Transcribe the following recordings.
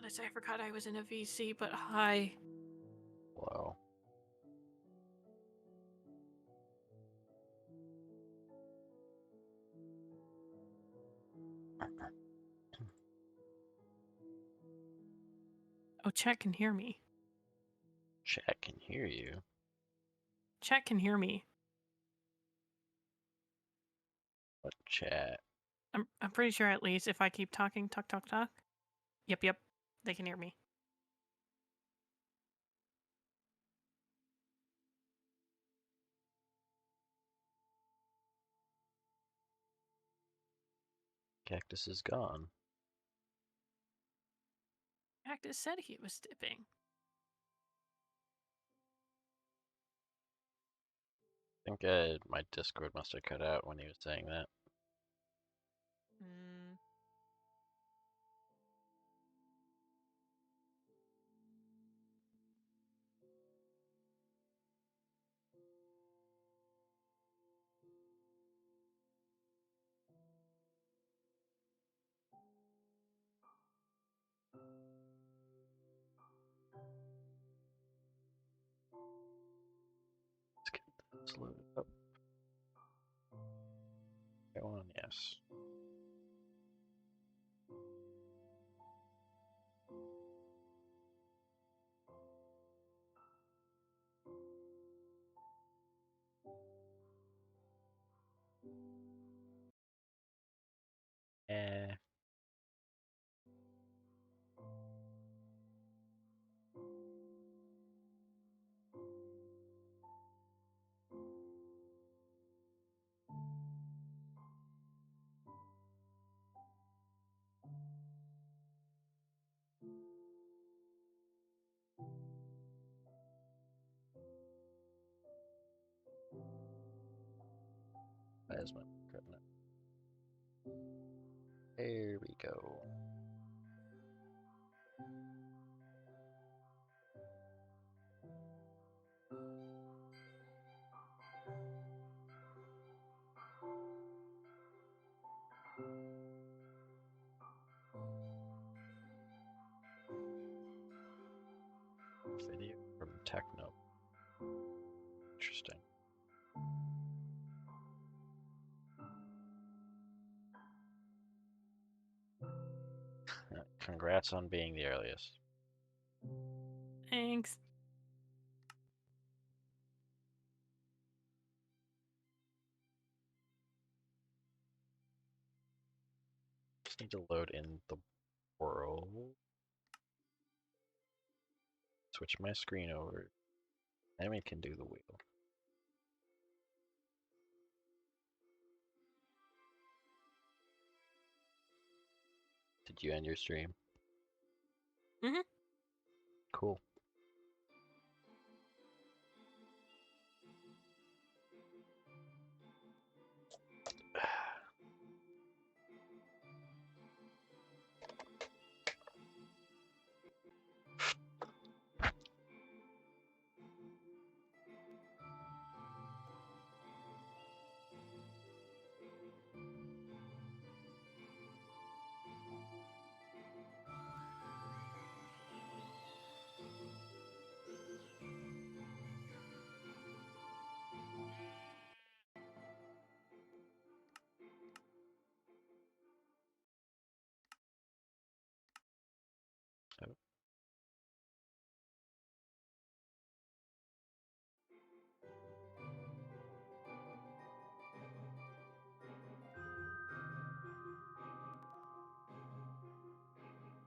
I forgot I was in a VC, but hi. Wow. Oh, Chet can hear me. Chat can hear you. Chet can hear me. What chat? I'm pretty sure at least if I keep talking, talk. Yep. They can hear me. Cactus is gone. Cactus said he was dipping. I think my Discord must have cut out when he was saying that. Hmm. Let's get this loaded up. Go on, yes. Eh. Why is my cutting it? There we go. Video from Techno. Interesting. Congrats on being the earliest. Thanks. Just need to load in the world. Switch my screen over. Then we can do the wheel. Did you end your stream? Mm-hmm. Cool. Oh.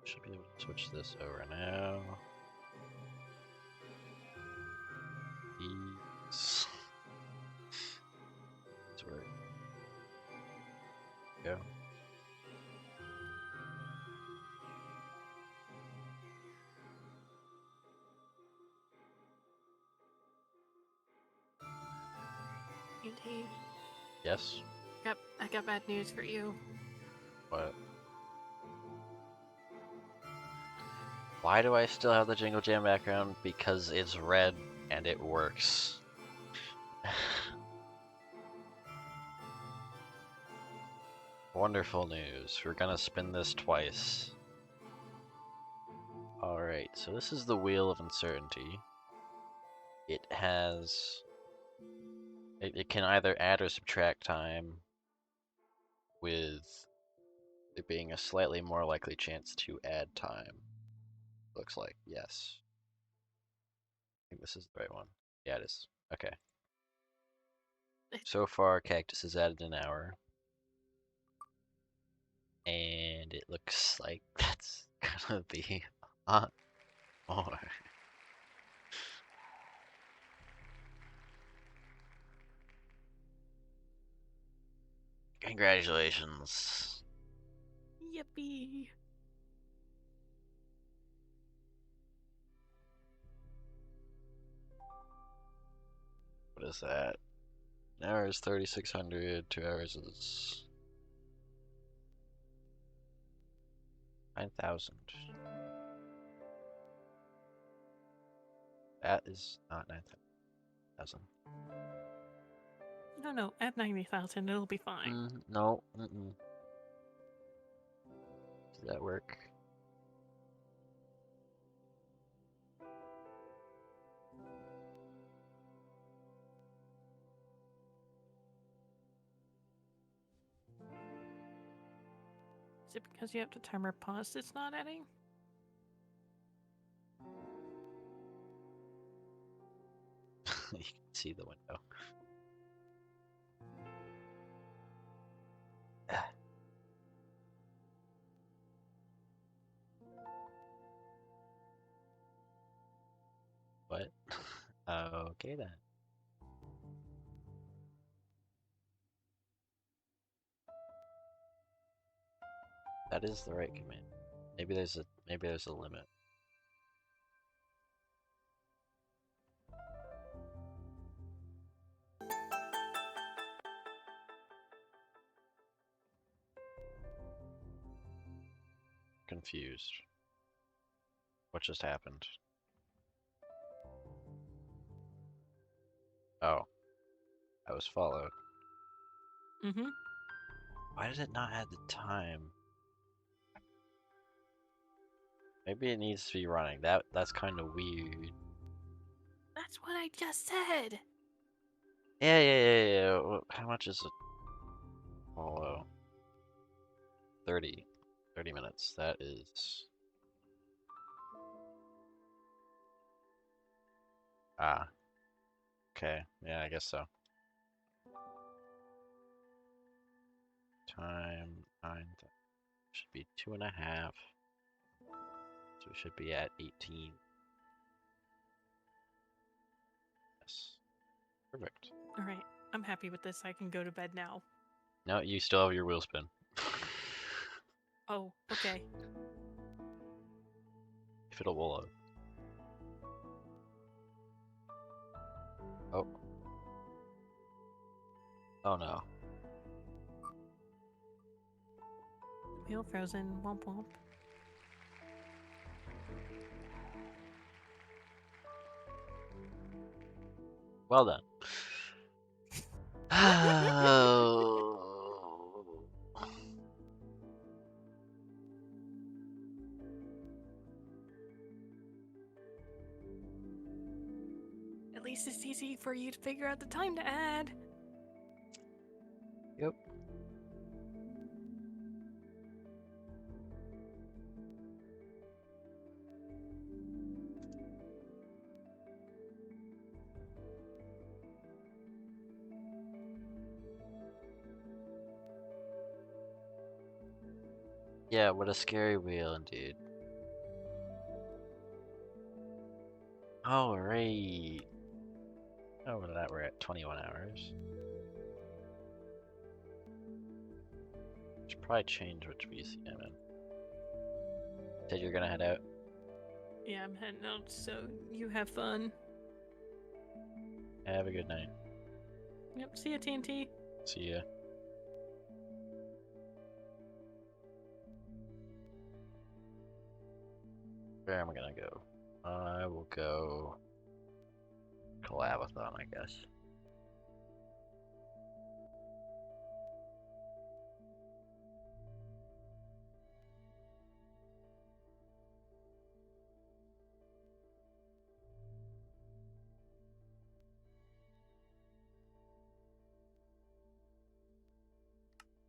Should be able to switch this over now. These. That's where we go. Hey, Yes. I got bad news for you. What? Why do I still have the Jingle Jam background? Because it's red and it works. Wonderful news. We're gonna spin this twice. Alright, so this is the Wheel of Uncertainty. It has... It can either add or subtract time, with there being a slightly more likely chance to add time. Looks like, yes. I think this is the right one. Yeah, it is. Okay. So far, Cactus has added an hour. And it looks like that's gonna be a lot more. Congratulations. Yippee. What is that? An hour is 3,600, 2 hours is 9,000. That is not 9,000. No, at 90,000, it'll be fine. No. Does that work? Is it because you have the timer paused it's not adding? You can see the window. What? Okay then. That is the right command. Maybe there's a limit. Confused. What just happened? Oh, I was followed. Mm-hmm. Why did it not add the time? Maybe it needs to be running. That's kind of weird. That's what I just said. Yeah. How much is it? Follow. 30. 30 minutes. That is... Ah. Okay. Yeah, I guess so. Time 9. Should be 2.5. So we should be at 18. Yes. Perfect. Alright, I'm happy with this. I can go to bed now. No, you still have your wheel spin. Oh, okay. If it'll load. Oh. Oh no. Wheel frozen. Womp womp. Well done. Oh. At least it's easy for you to figure out the time to add. Yep. Yeah, what a scary wheel indeed. Alright. Over that, we're at 21 hours. Should probably change which VC I'm in. Said you're gonna head out? Yeah, I'm heading out, so you have fun. Have a good night. Yep, see ya, TNT. See ya. Where am I gonna go? I will go Craft-A-Thon, I guess.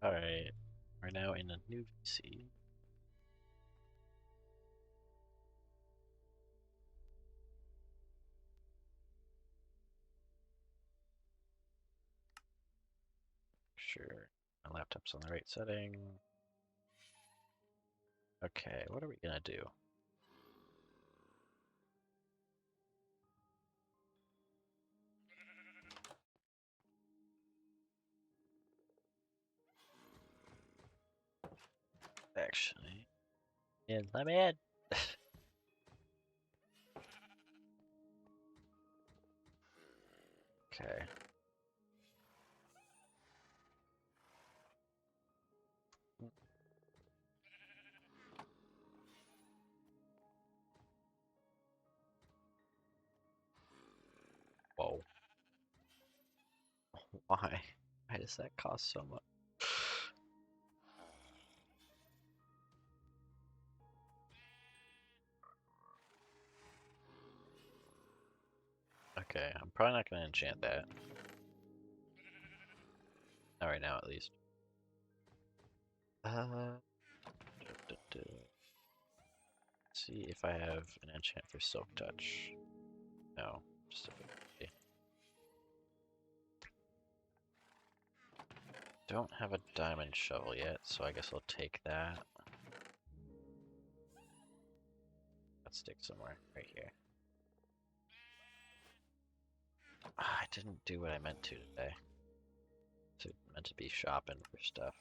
Alright, we're now in a new VC. Sure, my laptop's on the right setting. Okay, what are we gonna do? Actually, let me in. Okay. Whoa. Why? Why does that cost so much? Okay, I'm probably not gonna enchant that. Not right now, at least. See if I have an enchant for Silk Touch. No, just a bit. Don't have a diamond shovel yet, so I guess I'll take that. Let's stick somewhere right here. I didn't do what I meant to today. Meant to be shopping for stuff.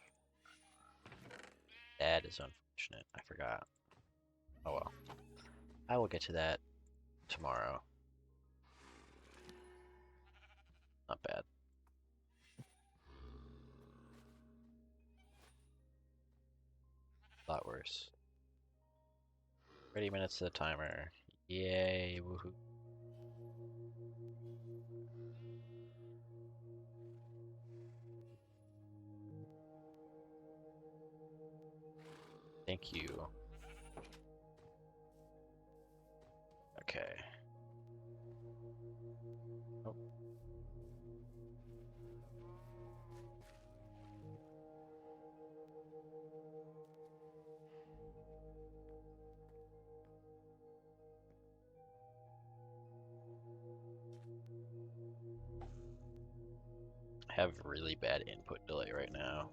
That is unfortunate. I forgot. Oh well. I will get to that tomorrow. Not bad. A lot worse. 30 minutes to the timer. Yay, woohoo. Thank you. Okay. Oh. I have really bad input delay right now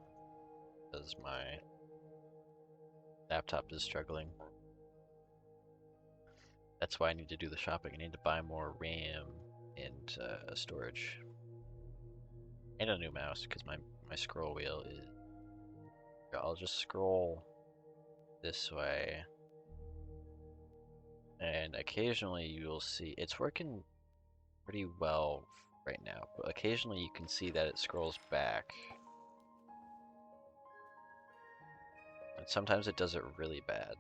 because my laptop is struggling. That's why I need to do the shopping. I need to buy more RAM and storage. And a new mouse because my scroll wheel is... I'll just scroll this way. And occasionally you'll see... It's working pretty well right now, but occasionally you can see that it scrolls back. And sometimes it does it really bad.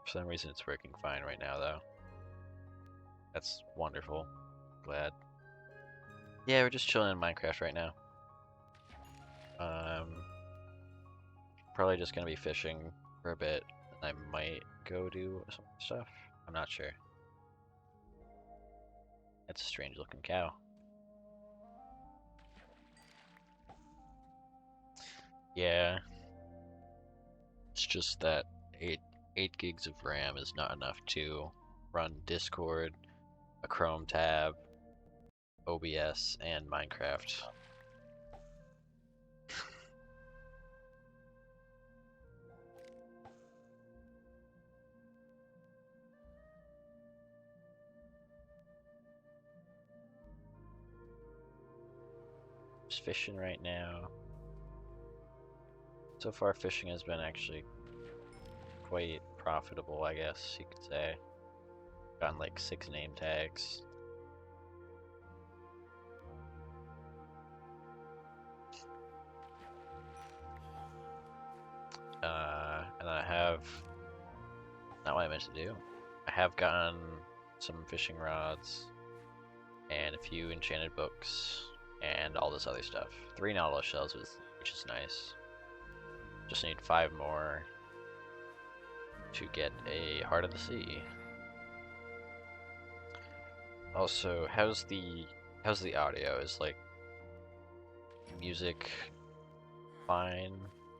For some reason it's working fine right now though. That's wonderful. Glad. Yeah, we're just chilling in Minecraft right now. Probably just gonna be fishing for a bit. I might go do some stuff. I'm not sure. That's a strange looking cow. Yeah. It's just that 8 gigs of RAM is not enough to run Discord, a Chrome tab, OBS, and Minecraft. Just fishing right now. So far fishing has been actually quite profitable, I guess you could say. Gotten like 6 name tags. And I have, not what I meant to do. I have gotten some fishing rods and a few enchanted books and all this other stuff. 3 Nautilus shells, which is nice. Just need 5 more to get a Heart of the Sea. Also, how's the How's the audio? Is like music fine?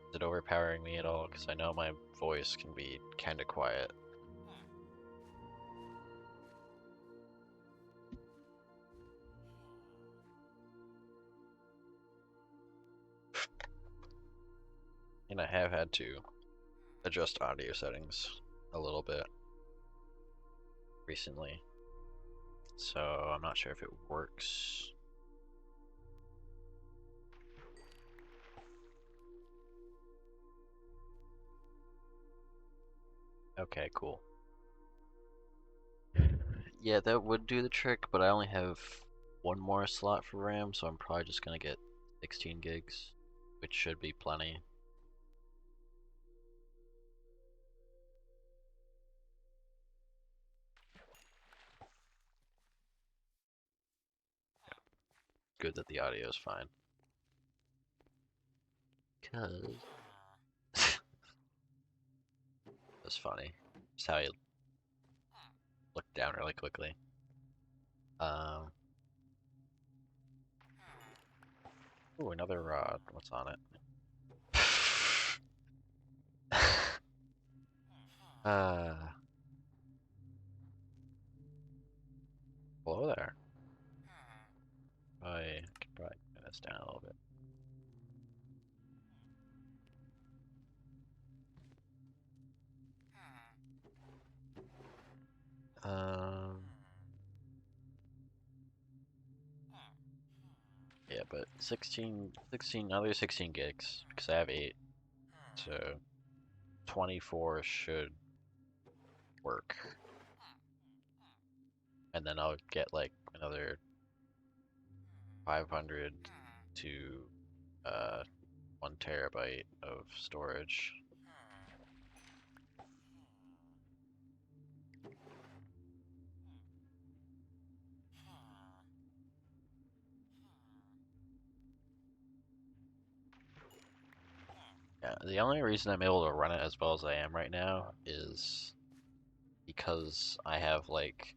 Is it overpowering me at all? Because I know my voice can be kind of quiet. And I have had to adjust audio settings a little bit recently. So I'm not sure if it works. Okay, cool. Yeah, that would do the trick, but I only have one more slot for RAM, so I'm probably just gonna get 16 gigs, which should be plenty. Good that the audio is fine. Cause that's funny. Just how you look down really quickly. Um, ooh, another rod. What's on it? uh, hello there. I can probably turn this down a little bit. Um, yeah, but 16, another 16 gigs, because I have 8, so 24 should work. And then I'll get like another 500 to 1 terabyte of storage. Yeah, the only reason I'm able to run it as well as I am right now is because I have like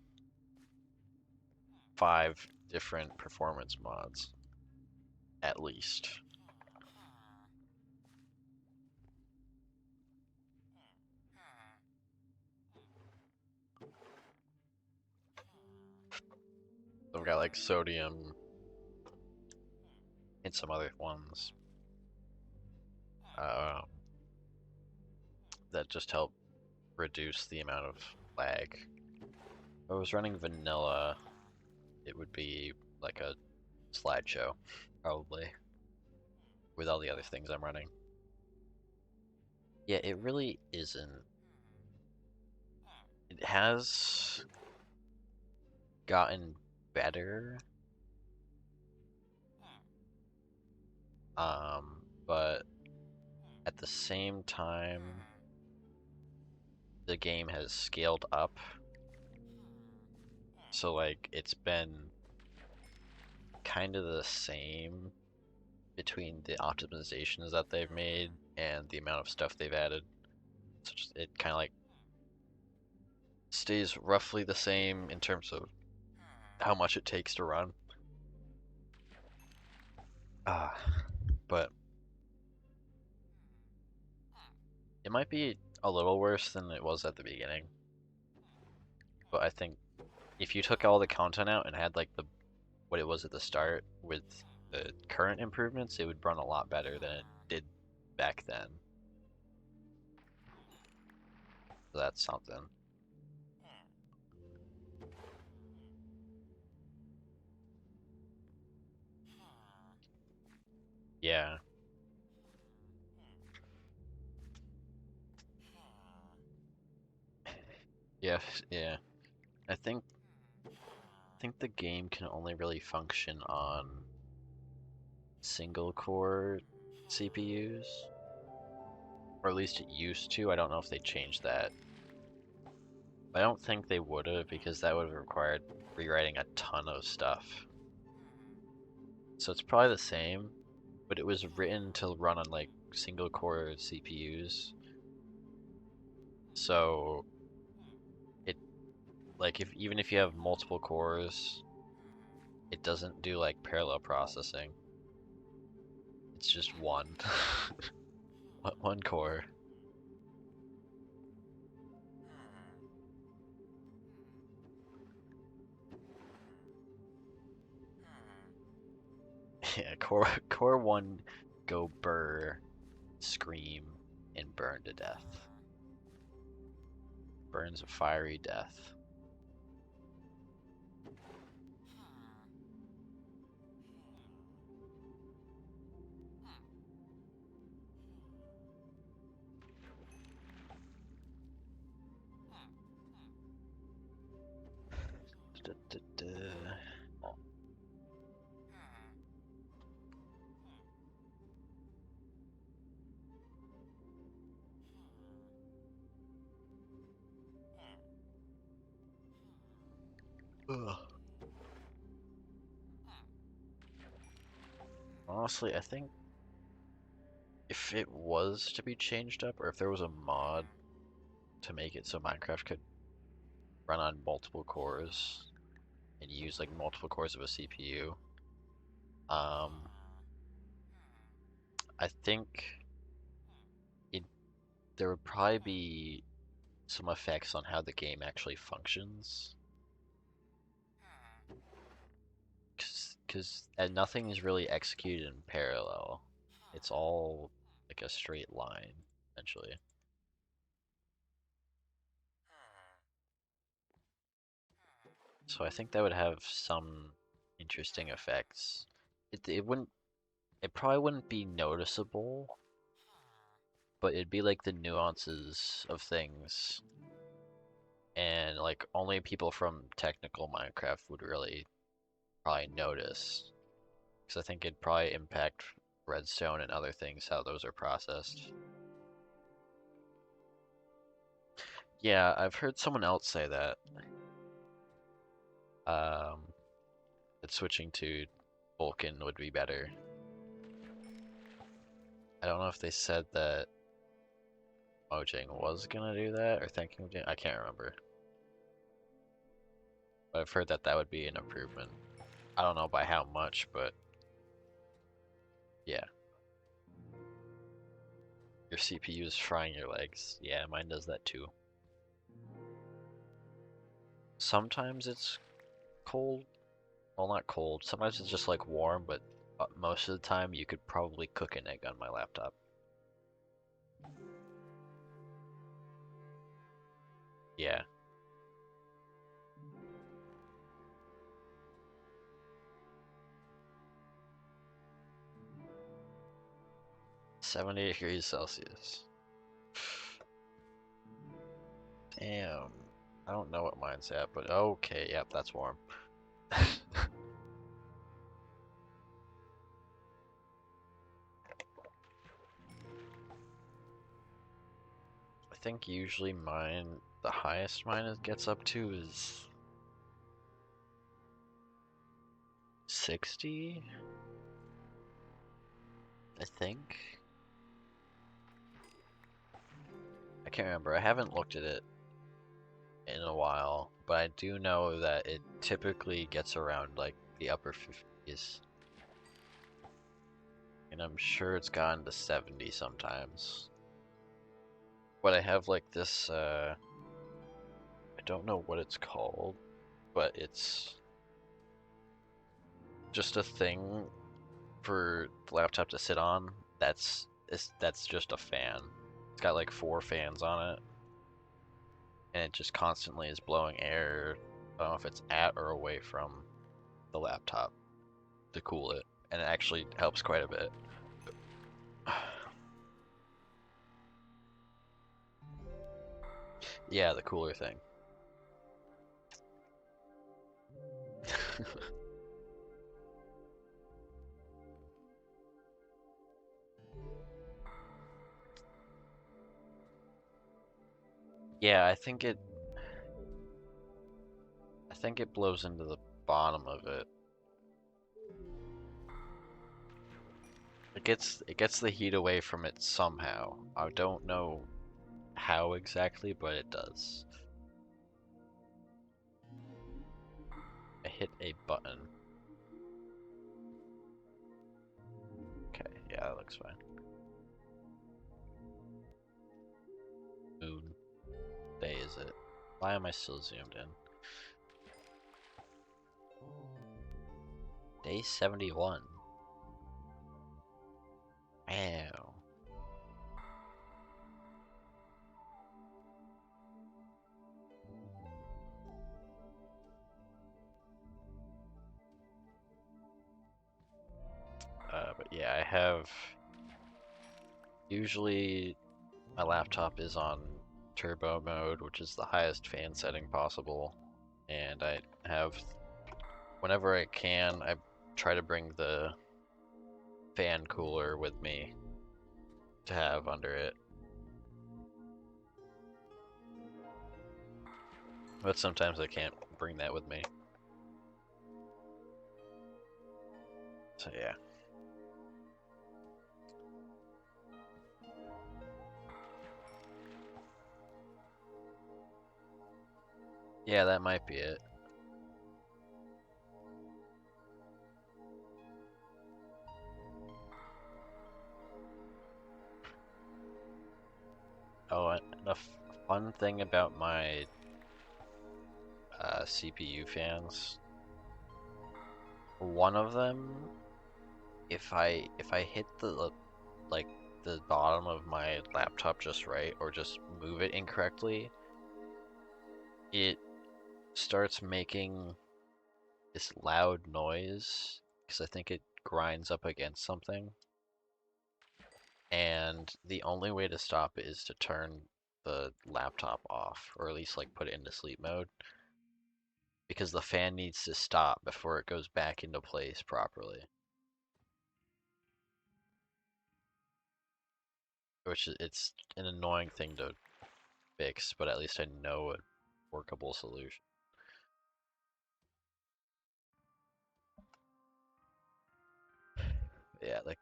5 different performance mods, at least. I've got like sodium and some other ones uh, that just help reduce the amount of lag. If I was running vanilla, it would be like a slideshow, probably, with all the other things I'm running. Yeah, it really isn't. It has gotten better, but at the same time, the game has scaled up. So like it's been kind of the same between the optimizations that they've made and the amount of stuff they've added. So just, it kind of like stays roughly the same in terms of how much it takes to run. Uh, but it might be a little worse than it was at the beginning. But I think if you took all the content out and had like the what it was at the start with the current improvements, it would run a lot better than it did back then. So that's something. Yeah. Yeah, yeah. I think the game can only really function on single core CPUs. Or at least it used to. I don't know if they changed that. I don't think they would have because that would have required rewriting a ton of stuff. So it's probably the same, but it was written to run on like single core CPUs. So it like if even if you have multiple cores, it doesn't do like parallel processing. It's just one. One core. Yeah, core one go burr, scream, and burn to death. Burns a fiery death. Da, da, da. Ugh. Honestly, I think if it was to be changed up, or if there was a mod to make it so Minecraft could run on multiple cores and use like multiple cores of a CPU, um, I think it there would probably be some effects on how the game actually functions, because nothing is really executed in parallel. It's all like a straight line, essentially. So I think that would have some interesting effects. It wouldn't it probably wouldn't be noticeable, but it'd be like the nuances of things, and like only people from technical Minecraft would really probably notice, because I think it'd probably impact redstone and other things, how those are processed. Yeah, I've heard someone else say that. Um, that switching to Vulkan would be better. I don't know if they said that Mojang was gonna do that or thinking of doing. I can't remember. But I've heard that that would be an improvement. I don't know by how much, but yeah. Your CPU is frying your legs. Yeah, mine does that too. Sometimes it's cold. Well, not cold. Sometimes it's just like warm, but most of the time you could probably cook an egg on my laptop. Yeah. 70 degrees Celsius. Damn. I don't know what mine's at, but okay, yep, that's warm. I think usually mine, the highest mine gets up to is 60, I think. I can't remember. I haven't looked at it in a while, but I do know that it typically gets around like the upper 50s. And I'm sure it's gotten to 70 sometimes. But I have like this, I don't know what it's called, but it's just a thing for the laptop to sit on. That's just a fan. It's got like 4 fans on it, and it just constantly is blowing air. I don't know if it's at or away from the laptop to cool it, and it actually helps quite a bit. Yeah, the cooler thing. Yeah, I think it blows into the bottom of it. It gets the heat away from it somehow. I don't know how exactly, but it does. I hit a button. Yeah, that looks fine. Moon. Day is it? Why am I still zoomed in? Day 71. Wow. But yeah, I have... Usually my laptop is on turbo mode, which is the highest fan setting possible. And I have... Whenever I can, I try to bring the fan cooler with me to have under it. But sometimes I can't bring that with me. So yeah. Yeah, that might be it. Oh, and a fun thing about my CPU fans, one of them, if I hit the like the bottom of my laptop just right or just move it incorrectly, it starts making this loud noise because I think it grinds up against something. And the only way to stop it is to turn the laptop off, or at least like put it into sleep mode, because the fan needs to stop before it goes back into place properly. It's an annoying thing to fix, but at least I know a workable solution. Yeah, like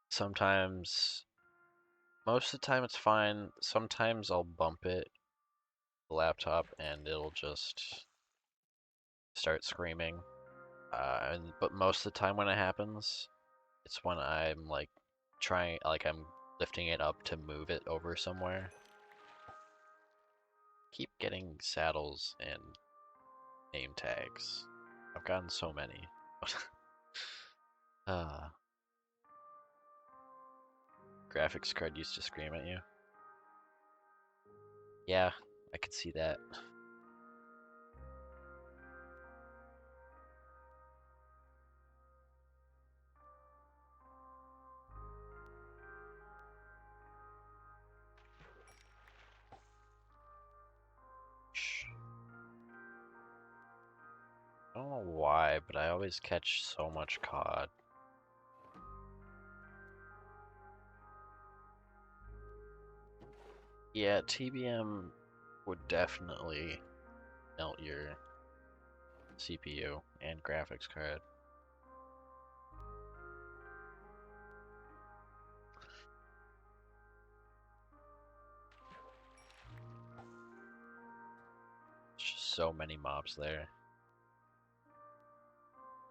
sometimes, most of the time it's fine. Sometimes I'll bump it, the laptop, and it'll just start screaming. But most of the time when it happens, it's when I'm like I'm lifting it up to move it over somewhere. Keep getting saddles and name tags. I've gotten so many. uh, Graphics card used to scream at you. Yeah, I could see that. I don't know why, but I always catch so much cod. Yeah, TBM would definitely melt your CPU and graphics card. There's just so many mobs there.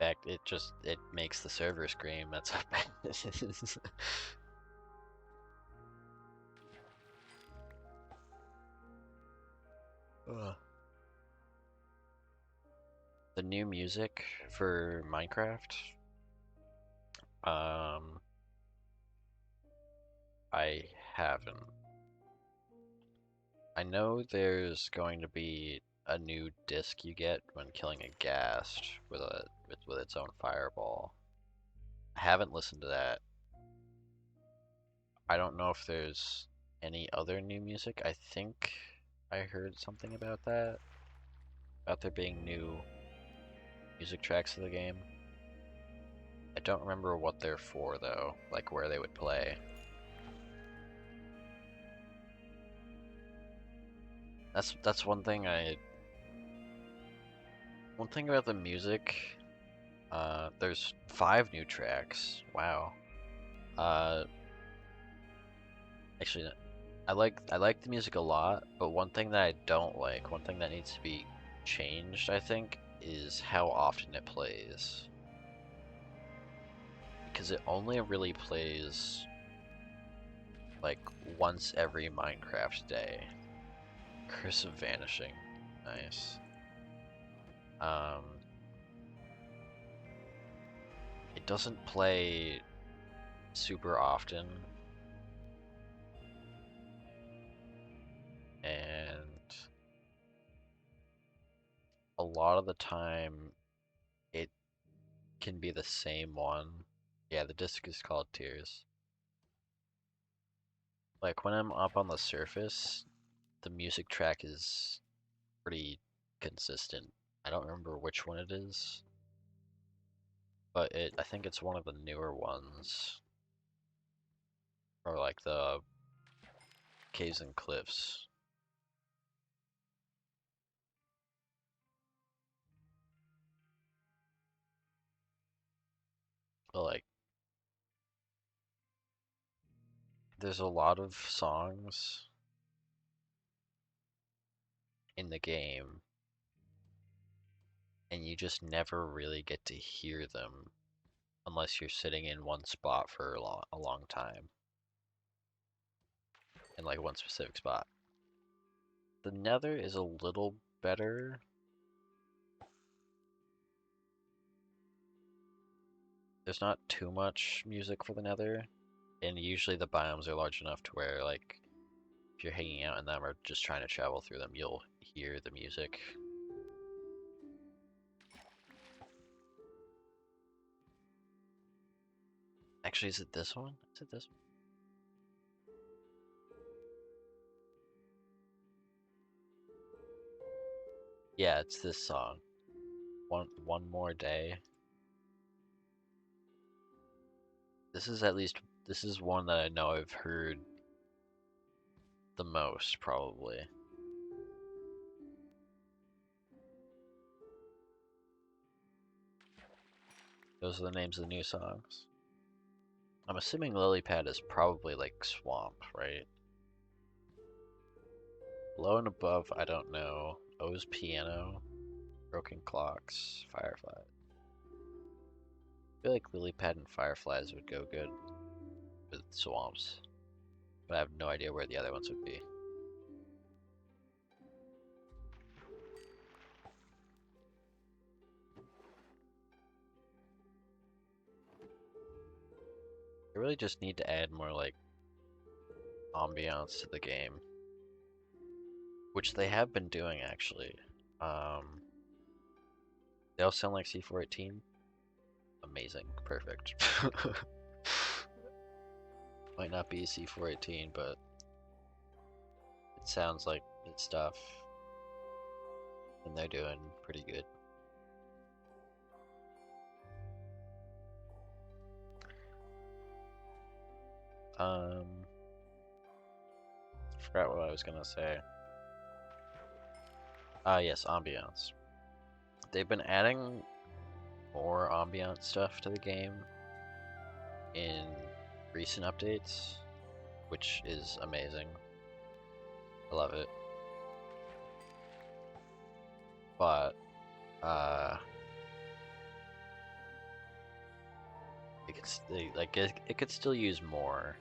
In fact, it makes the server scream. That's how bad this is. Ugh. The new music for Minecraft, um, I haven't. I know there's going to be a new disc you get when killing a ghast with its own fireball. I haven't listened to that. I don't know if there's any other new music. I think I heard something about that. About there being new music tracks of the game. I don't remember what they're for though, like where they would play. That's one thing about the music. There's 5 new tracks. Wow. Uh, Actually, I like the music a lot, but one thing that I don't like, one thing that needs to be changed, I think, is how often it plays. because it only really plays like once every Minecraft day. Curse of Vanishing. Nice. Um, it doesn't play super often. And a lot of the time it can be the same one. Yeah, the disc is called Tears. Like when I'm up on the surface, the music track is pretty consistent. I don't remember which one it is, but I think it's one of the newer ones, or like the Caves and Cliffs. But like, there's a lot of songs in the game, and you just never really get to hear them unless you're sitting in one spot for a long time, in like one specific spot. The Nether is a little better. There's not too much music for the Nether, and usually the biomes are large enough to where like if you're hanging out in them or just trying to travel through them, you'll hear the music. Actually, is it this one? Is it this one? Yeah, it's this song. One more day. This is one that I know I've heard the most probably. Those are the names of the new songs. I'm assuming Lily Pad is probably like swamp, right? Below and above, I don't know. O's piano, broken clocks, firefly. I feel like lily pad and fireflies would go good with swamps, but I have no idea where the other ones would be. I really just need to add more like ambiance to the game, which they have been doing actually. They all sound like C418. Amazing, perfect. Might not be C418, but it sounds like it's stuff, and they're doing pretty good. Forgot what I was gonna say. Yes, ambiance. They've been adding more ambiance stuff to the game in recent updates, which is amazing. I love it. But it could still use more,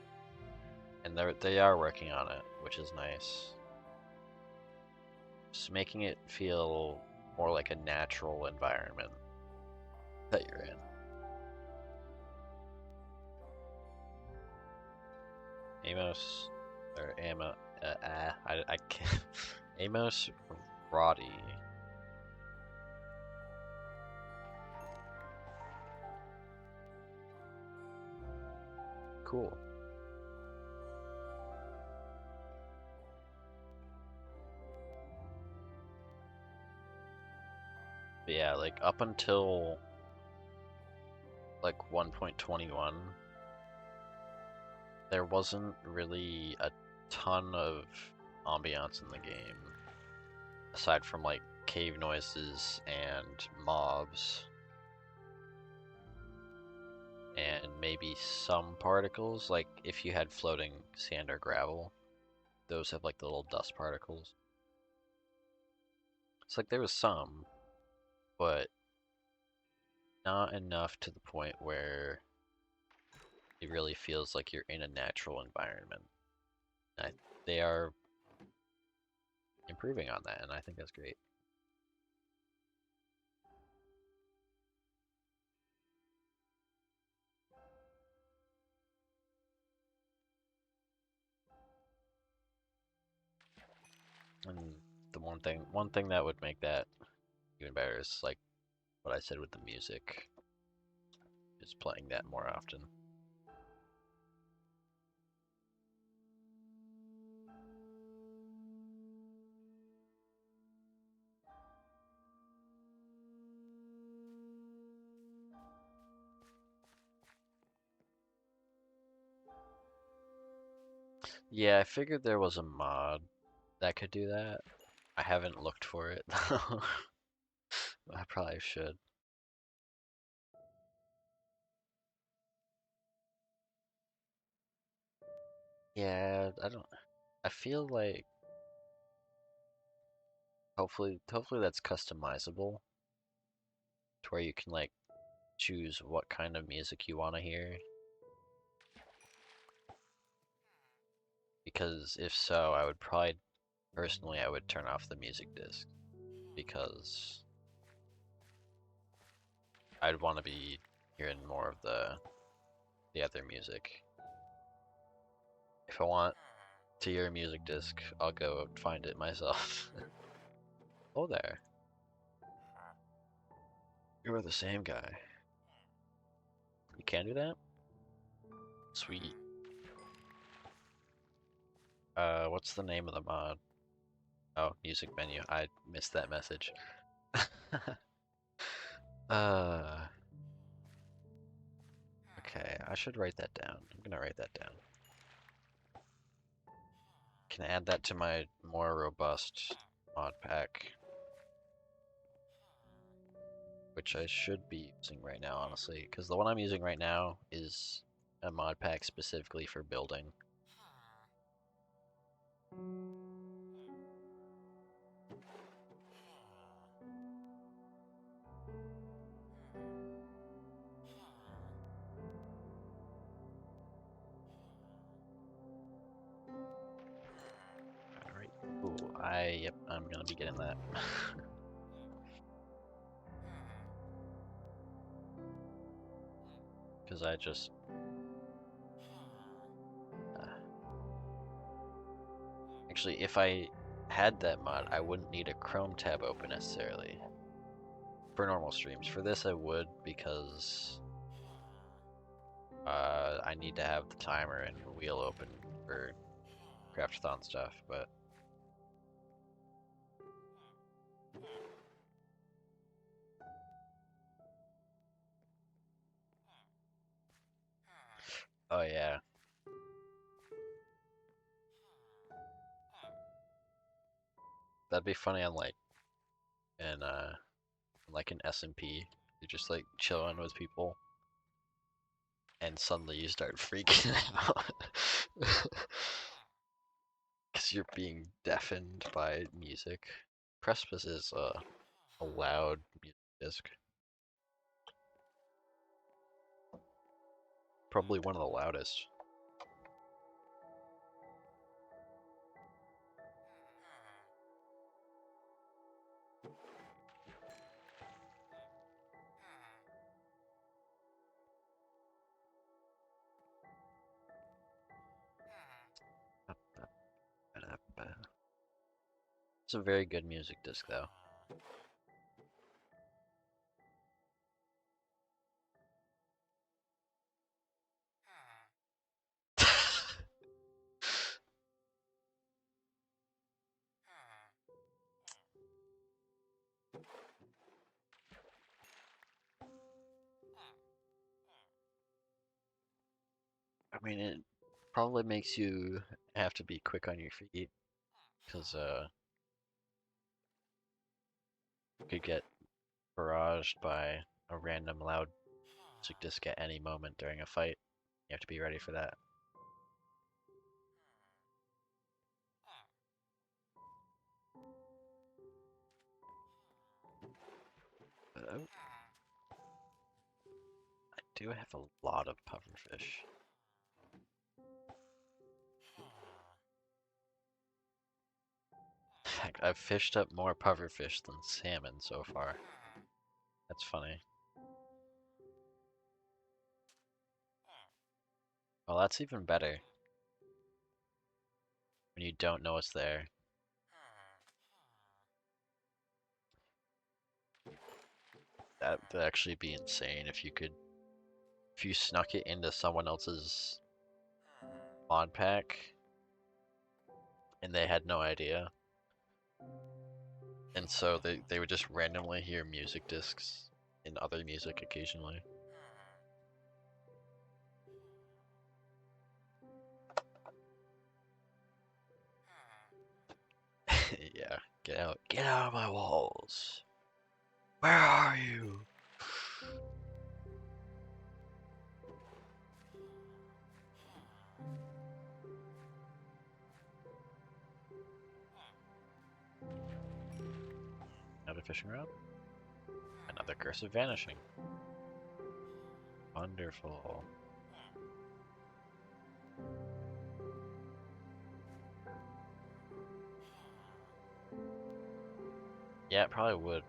and they are working on it, which is nice. Just making it feel more like a natural environment that you're in. Amos, or Ama, I can't. Amos Roddy. Cool. But yeah, like up until like 1.21, there wasn't really a ton of ambiance in the game, aside from like cave noises and mobs, and maybe some particles, like if you had floating sand or gravel, those have like the little dust particles. It's like there was some, but not enough to the point where it really feels like you're in a natural environment. I, they are improving on that, and I think that's great. And the one thing that would make that even better is like what I said with the music, is playing that more often. Yeah, I figured there was a mod that could do that. I haven't looked for it though. I probably should. Yeah, I don't. I feel like hopefully that's customizable to where you can like choose what kind of music you want to hear. Because if so, I would probably personally I would turn off the music disc because I'd want to be hearing more of the other music. If I want to hear a music disc, I'll go find it myself. Oh there, you are the same guy. You can do that? Sweet. What's the name of the mod? Oh, music menu. I missed that message. uh, okay, I should write that down. I'm gonna write that down. Can add that to my more robust mod pack, which I should be using right now, honestly, because the one I'm using right now is a mod pack specifically for building. Alright. Ooh, yep, I'm gonna be getting that. Because I just, uh, actually, if I had that mod, I wouldn't need a Chrome tab open necessarily for normal streams. For this, I would because I need to have the timer and wheel open for Craft-A-Thon stuff, but oh yeah, that'd be funny on like an SMP. You're just like chilling with people, and suddenly you start freaking out because you're being deafened by music. Precipice is a loud music disc, probably one of the loudest. It's a very good music disc, though. I mean, it probably makes you have to be quick on your feet, because you could get barraged by a random loud music disc at any moment during a fight. You have to be ready for that. I do have a lot of pufferfish. I've fished up more pufferfish than salmon so far. That's funny. Well, that's even better when you don't know it's there. That would actually be insane if you snuck it into someone else's mod pack and they had no idea. And so they would just randomly hear music discs and other music occasionally. Yeah, get out of my walls. Where are you? Another fishing rod? Another curse of vanishing. Wonderful. Yeah, it probably would.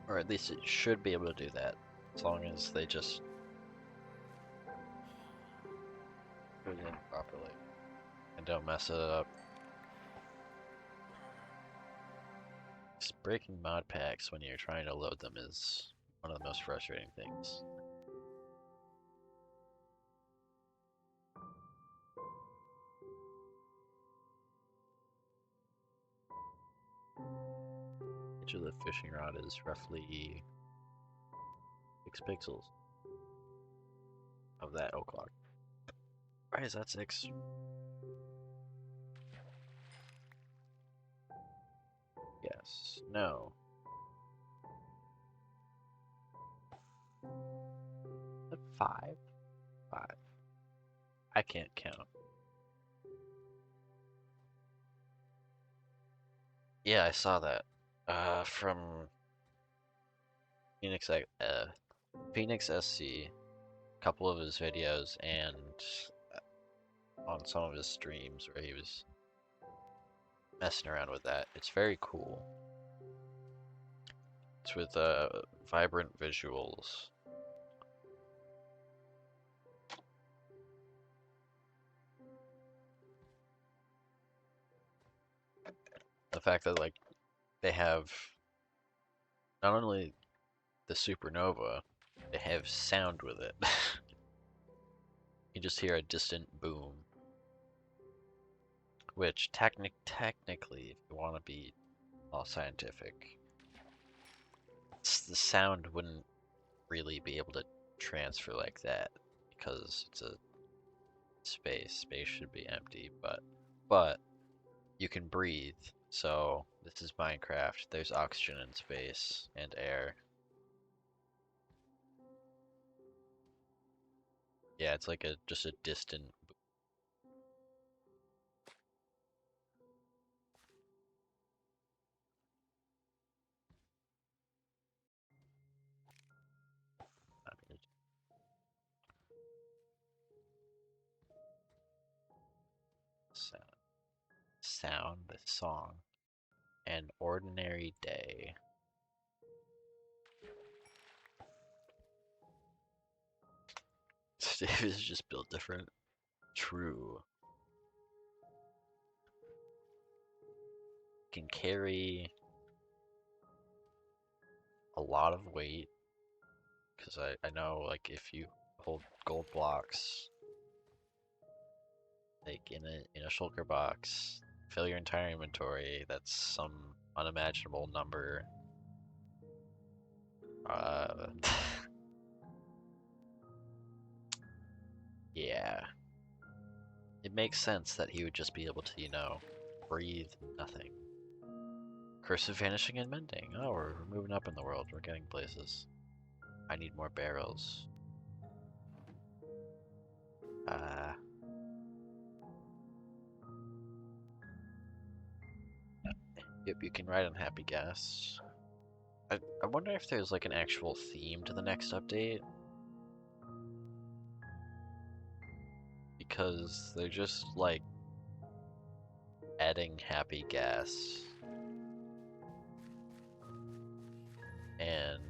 Or at least it should be able to do that. As long as they just put it in properly. And don't mess it up. Just breaking mod packs when you're trying to load them is one of the most frustrating things. Each of the fishing rod is roughly 6 pixels of that oak log. Why is that 6? Yes. No. Is that 5? 5. I can't count. Yeah, I saw that. From Phoenix, Phoenix SC, a couple of his videos, and on some of his streams where he was messing around with that. It's very cool. It's with vibrant visuals. The fact that like they have not only the supernova, they have sound with it. You just hear a distant boom. Which technically, if you want to be all scientific, the sound wouldn't really be able to transfer like that because it's a space. Space should be empty, but you can breathe. So this is Minecraft. There's oxygen in space and air. Yeah, it's like just a distant. I mean, sound, the song, an ordinary day. Steve is just built different. True. Can carry a lot of weight because I know like if you hold gold blocks like in a shulker box, fill your entire inventory, that's some unimaginable number. Uh yeah. It makes sense that he would just be able to, breathe nothing. Curse of vanishing and mending. Oh, we're moving up in the world. We're getting places. I need more barrels. Uh, yep, you can ride on Happy Gas. I wonder if there's like an actual theme to the next update. because they're just like adding happy gas. And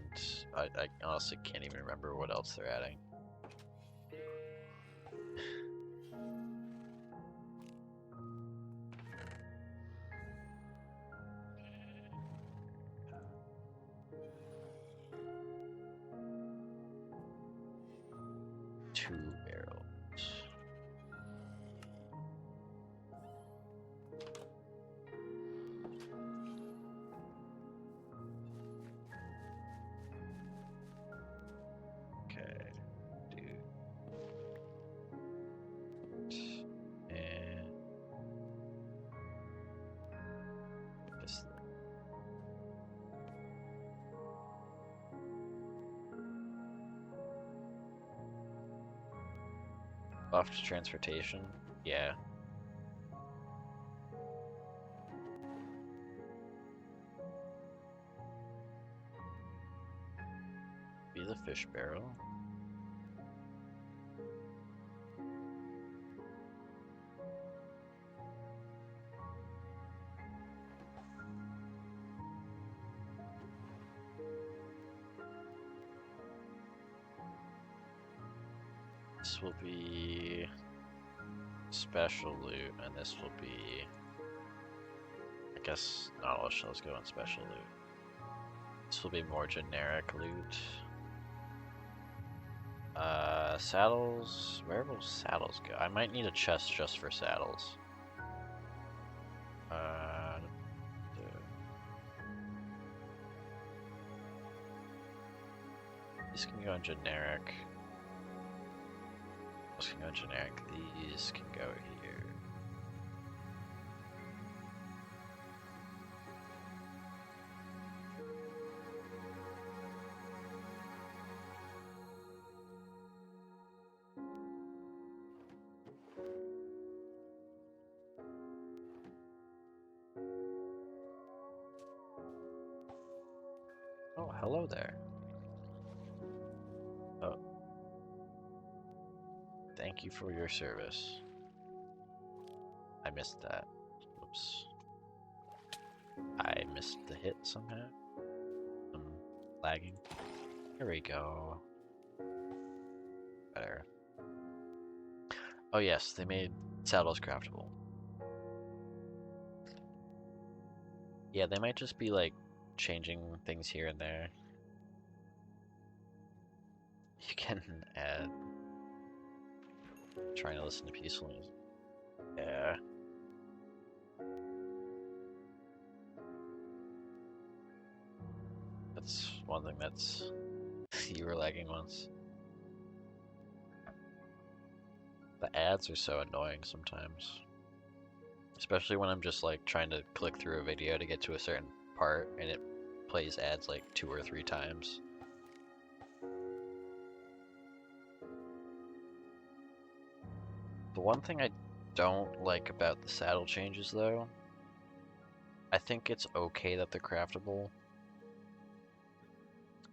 I honestly can't even remember what else they're adding. Two barrels. Okay, dude. And this. Buffed transportation? Yeah. Be the fish barrel. This will be special loot, and this will be, I guess, not all shells go in special loot. This will be more generic loot. Saddles, where will saddles go? I might need a chest just for saddles. Uh, these can go in generic. Those can go in generic. These can go here. Oh, hello there. Oh. Thank you for your service. I missed that. Oops. I missed the hit somehow. I'm lagging. Here we go. Better. Oh yes, they made saddles craftable. Yeah, they might just be like changing things here and there. You can add trying to listen to peaceful music. Yeah. That's one thing that's you were lagging once. The ads are so annoying sometimes. Especially when I'm just like trying to click through a video to get to a certain part and it plays ads like 2 or 3 times. The one thing I don't like about the saddle changes though, I think it's okay that they're craftable.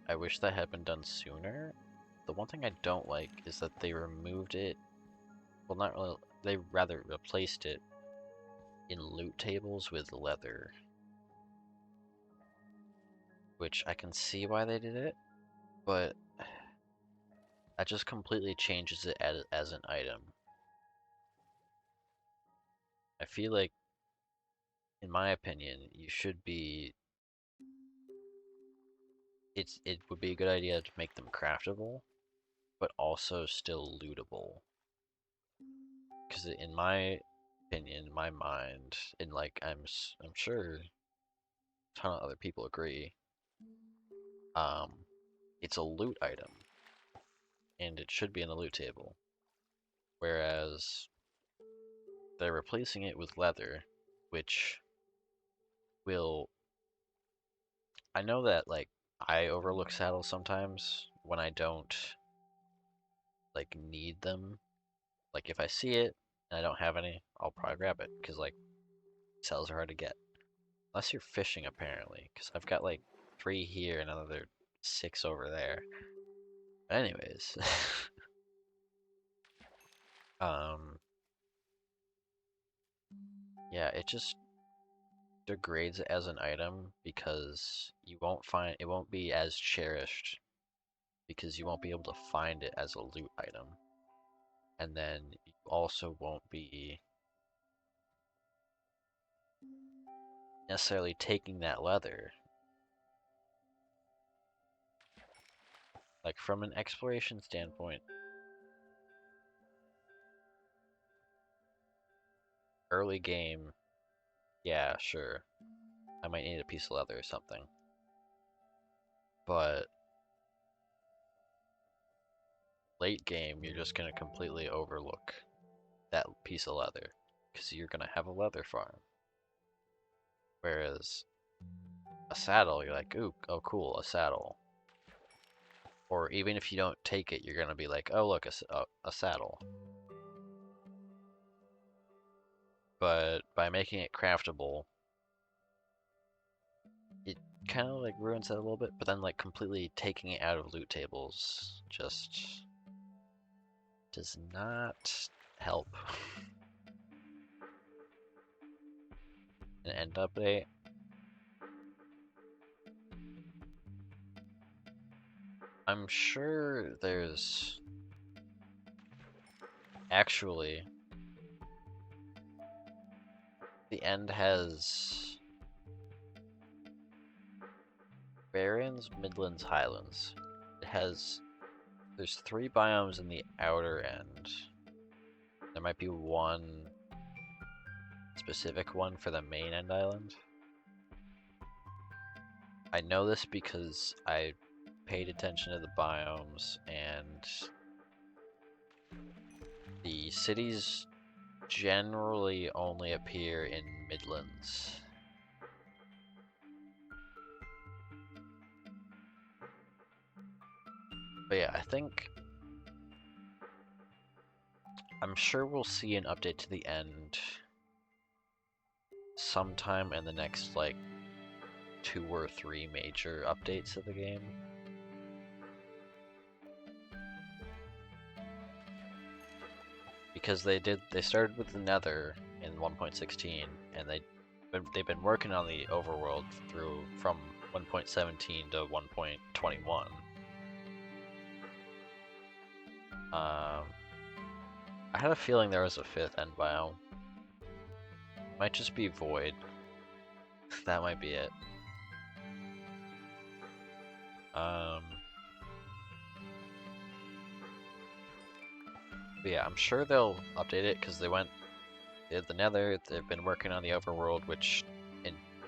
I wish that had been done sooner. The one thing I don't like is that they removed it, well not really, they rather replaced it in loot tables with leather. Which I can see why they did it, but that just completely changes it as an item. I feel like, in my opinion, you should be. It would be a good idea to make them craftable, but also still lootable. Because in my opinion, in my mind, and like I'm sure a ton of other people agree, um, it's a loot item, and it should be in the loot table. Whereas they're replacing it with leather, which will. I know that like I overlook saddles sometimes when I don't like need them. Like if I see it and I don't have any, I'll probably grab it because like saddles are hard to get. Unless you're fishing apparently, because I've got like 3 here and another 6 over there. Anyways. Um, yeah, it just degrades it as an item because you won't find it won't be as cherished because you won't be able to find it as a loot item. And then you also won't be necessarily taking that leather. Like from an exploration standpoint, early game, yeah, sure. I might need a piece of leather or something. But late game, you're just gonna completely overlook that piece of leather because you're gonna have a leather farm. Whereas a saddle, you're like, ooh, oh cool, a saddle. Or even if you don't take it, you're gonna be like, oh look, a saddle. But by making it craftable, it kind of like ruins that a little bit. But then like completely taking it out of loot tables just does not help. An end update. I'm sure there's actually the end has Barrens, Midlands, Highlands. It has there's 3 biomes in the outer end. There might be one specific one for the main end island. I know this because I paid attention to the biomes and the cities generally only appear in Midlands. But yeah, I'm sure we'll see an update to the end sometime in the next like 2 or 3 major updates of the game. Because they started with the Nether in 1.16 and they've been working on the overworld from 1.17 to 1.21. I had a feeling there was a 5th end biome. Might just be Void. That might be it. But yeah, I'm sure they'll update it because they did the Nether. They've been working on the overworld, which,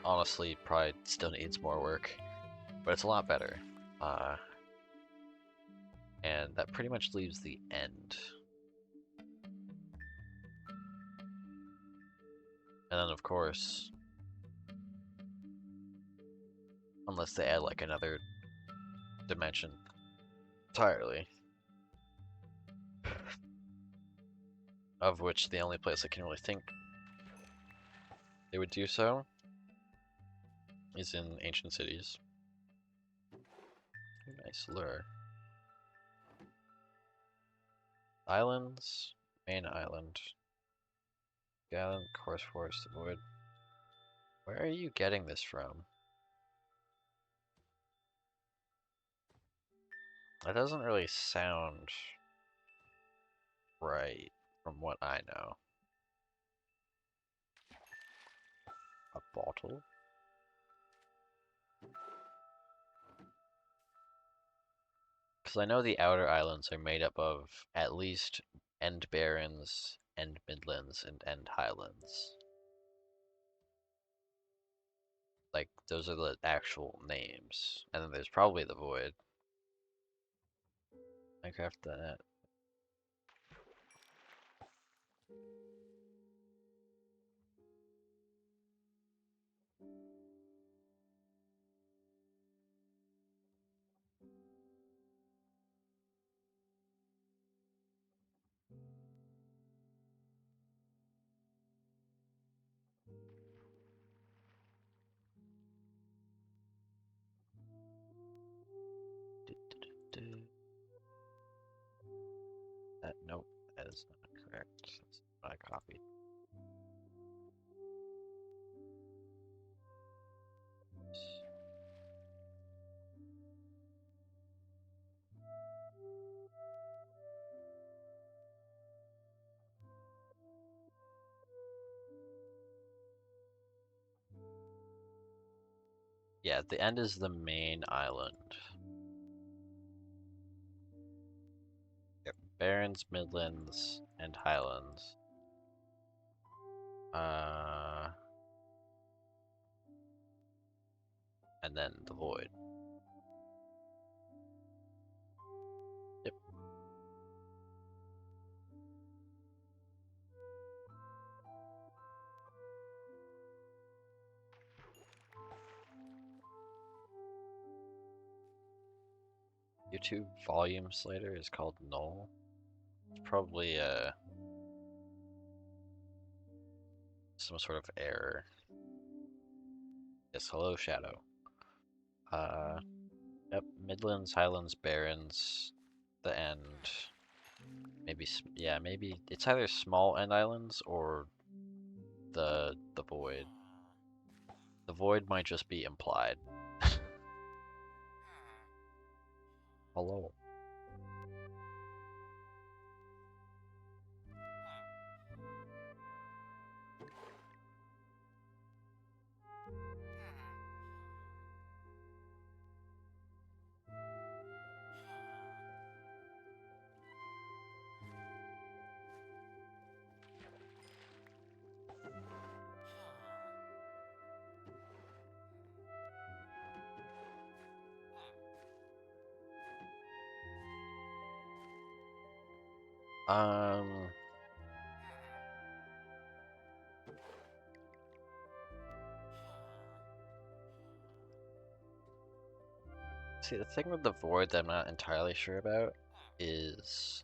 honestly, probably still needs more work, but it's a lot better. And that pretty much leaves the end. And then, of course, unless they add like another dimension entirely, of which the only place I can really think they would do so is in ancient cities. Nice lure. Islands, main island. Gallon, course forest, avoid. Where are you getting this from? That doesn't really sound right from what I know. A bottle? Because I know the outer islands are made up of at least End Barrens, End Midlands, and End Highlands. Like, those are the actual names. And then there's probably the Void. Minecraft.net. Nope, that is not correct. That's what I copied. Yeah, the end is the main island. Yep. Barrens, Midlands, and Highlands. And then the Void. Yep. YouTube volume slider is called null. It's probably some sort of error. Yes, hello Shadow. Yep, Midlands, Highlands, Barrens, the end. Maybe, yeah, maybe it's either small end islands or the void. The void might just be implied. Hello. Um, See, the thing with the void that I'm not entirely sure about is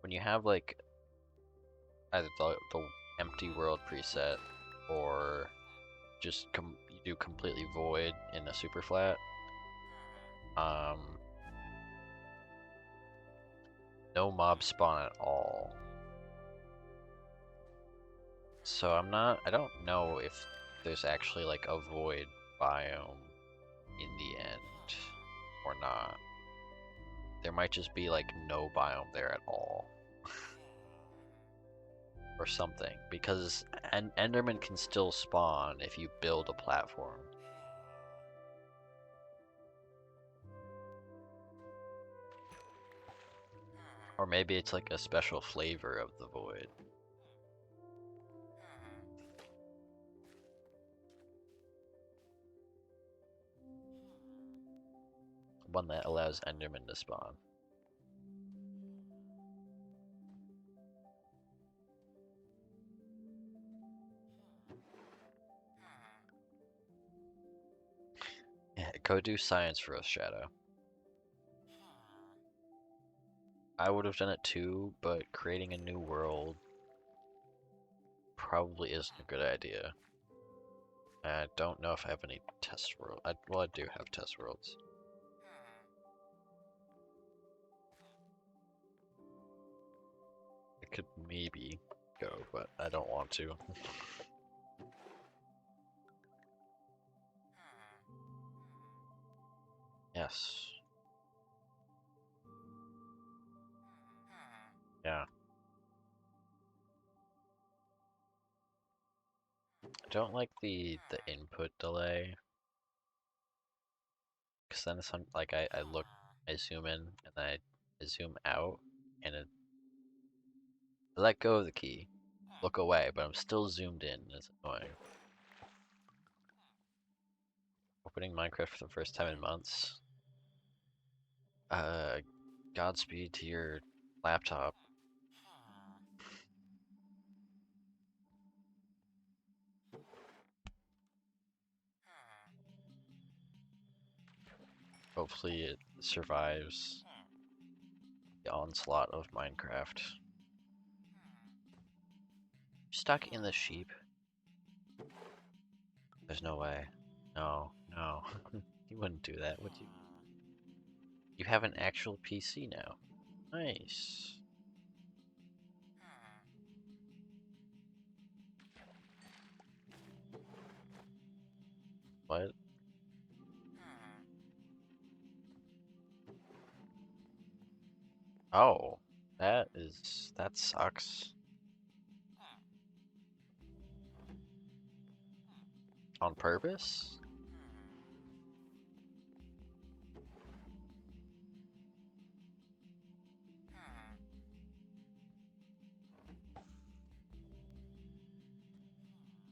when you have like either the empty world preset or just you do completely void in a super flat. Um, no mob spawn at all. So I don't know if there's actually like a void biome in the end or not. There might just be like no biome there at all. Or something, because Enderman can still spawn if you build a platform. Or maybe it's like a special flavor of the void. One that allows Enderman to spawn. Yeah, go do science for us, Shadow. I would have done it too, but creating a new world probably isn't a good idea. I don't know if I have any test world. Well, I do have test worlds. I could maybe go, but I don't want to. Yes. Yeah. I don't like the input delay, because then some like I look, I zoom in and then I zoom out and I let go of the key, look away, but I'm still zoomed in. It's annoying. Opening Minecraft for the first time in months. Uh, Godspeed to your laptop. Hopefully it survives the onslaught of Minecraft. Stuck in the sheep. There's no way. No, no. You wouldn't do that, would you? You have an actual PC now. Nice. Oh, that sucks. On purpose?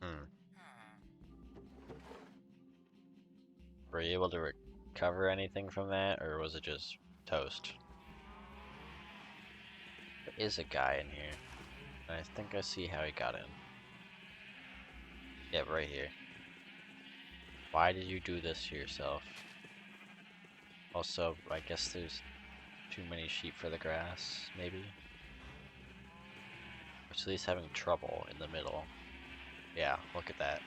Hmm. Were you able to recover anything from that, or was it just toast? There is a guy in here, and I think I see how he got in. Yeah, right here. Why did you do this to yourself? Also, I guess there's too many sheep for the grass, maybe? Or at least having trouble in the middle. Yeah, look at that.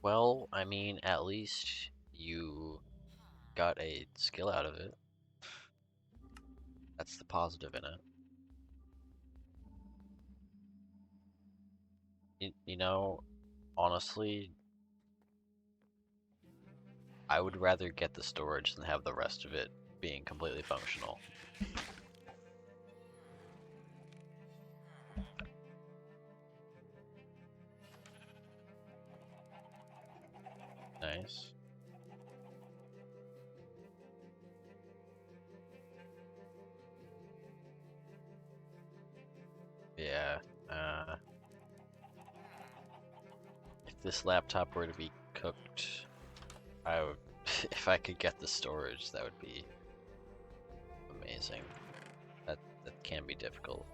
Well, I mean, at least you got a skill out of it. That's the positive in it. You know, honestly, I would rather get the storage than have the rest of it being completely functional. Nice. Yeah. Uh, if this laptop were to be cooked, I would, if I could get the storage, that would be amazing. That can be difficult.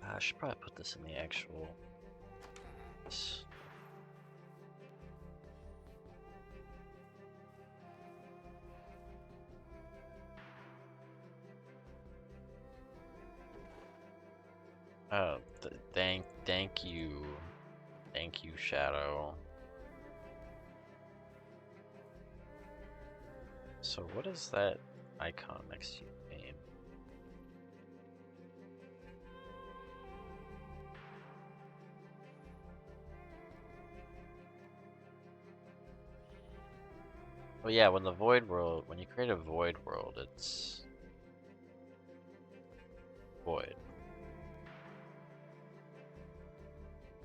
I should probably put this in the actual. Oh, thank you, Shadow. So what is that icon next to your name? Oh yeah, when you create a void world, it's void.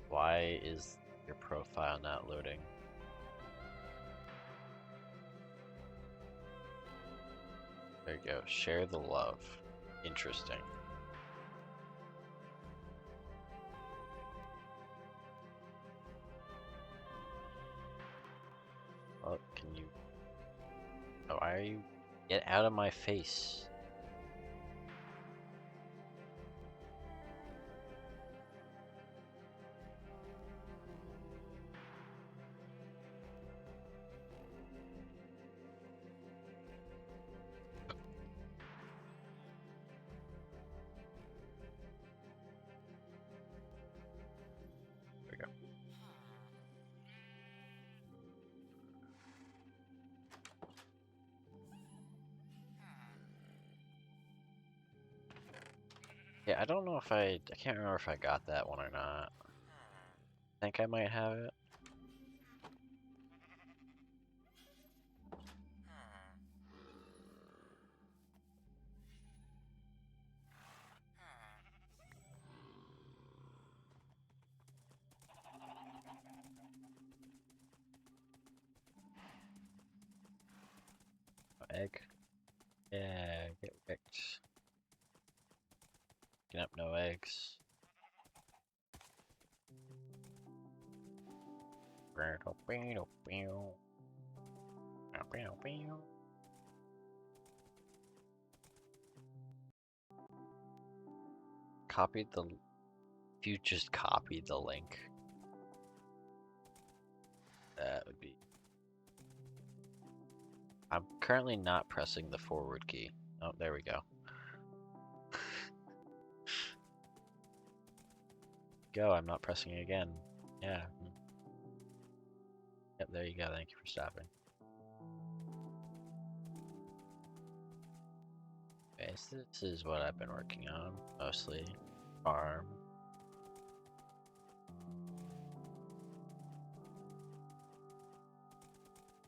Why is your profile not loading? There you go. Share the love. Interesting. Well, can you? Oh, why are you? Get out of my face. There we go. Yeah, I don't know if I can't remember if I got that one or not. I think I might have it. Egg. Yeah, get picked. Picking up no eggs. Copied the. If you just copied the link, that would be. I'm currently not pressing the forward key. Oh, there we go. Go, I'm not pressing it again. Yeah. Yep, there you go. Thank you for stopping. Okay, so this is what I've been working on, mostly. Farm.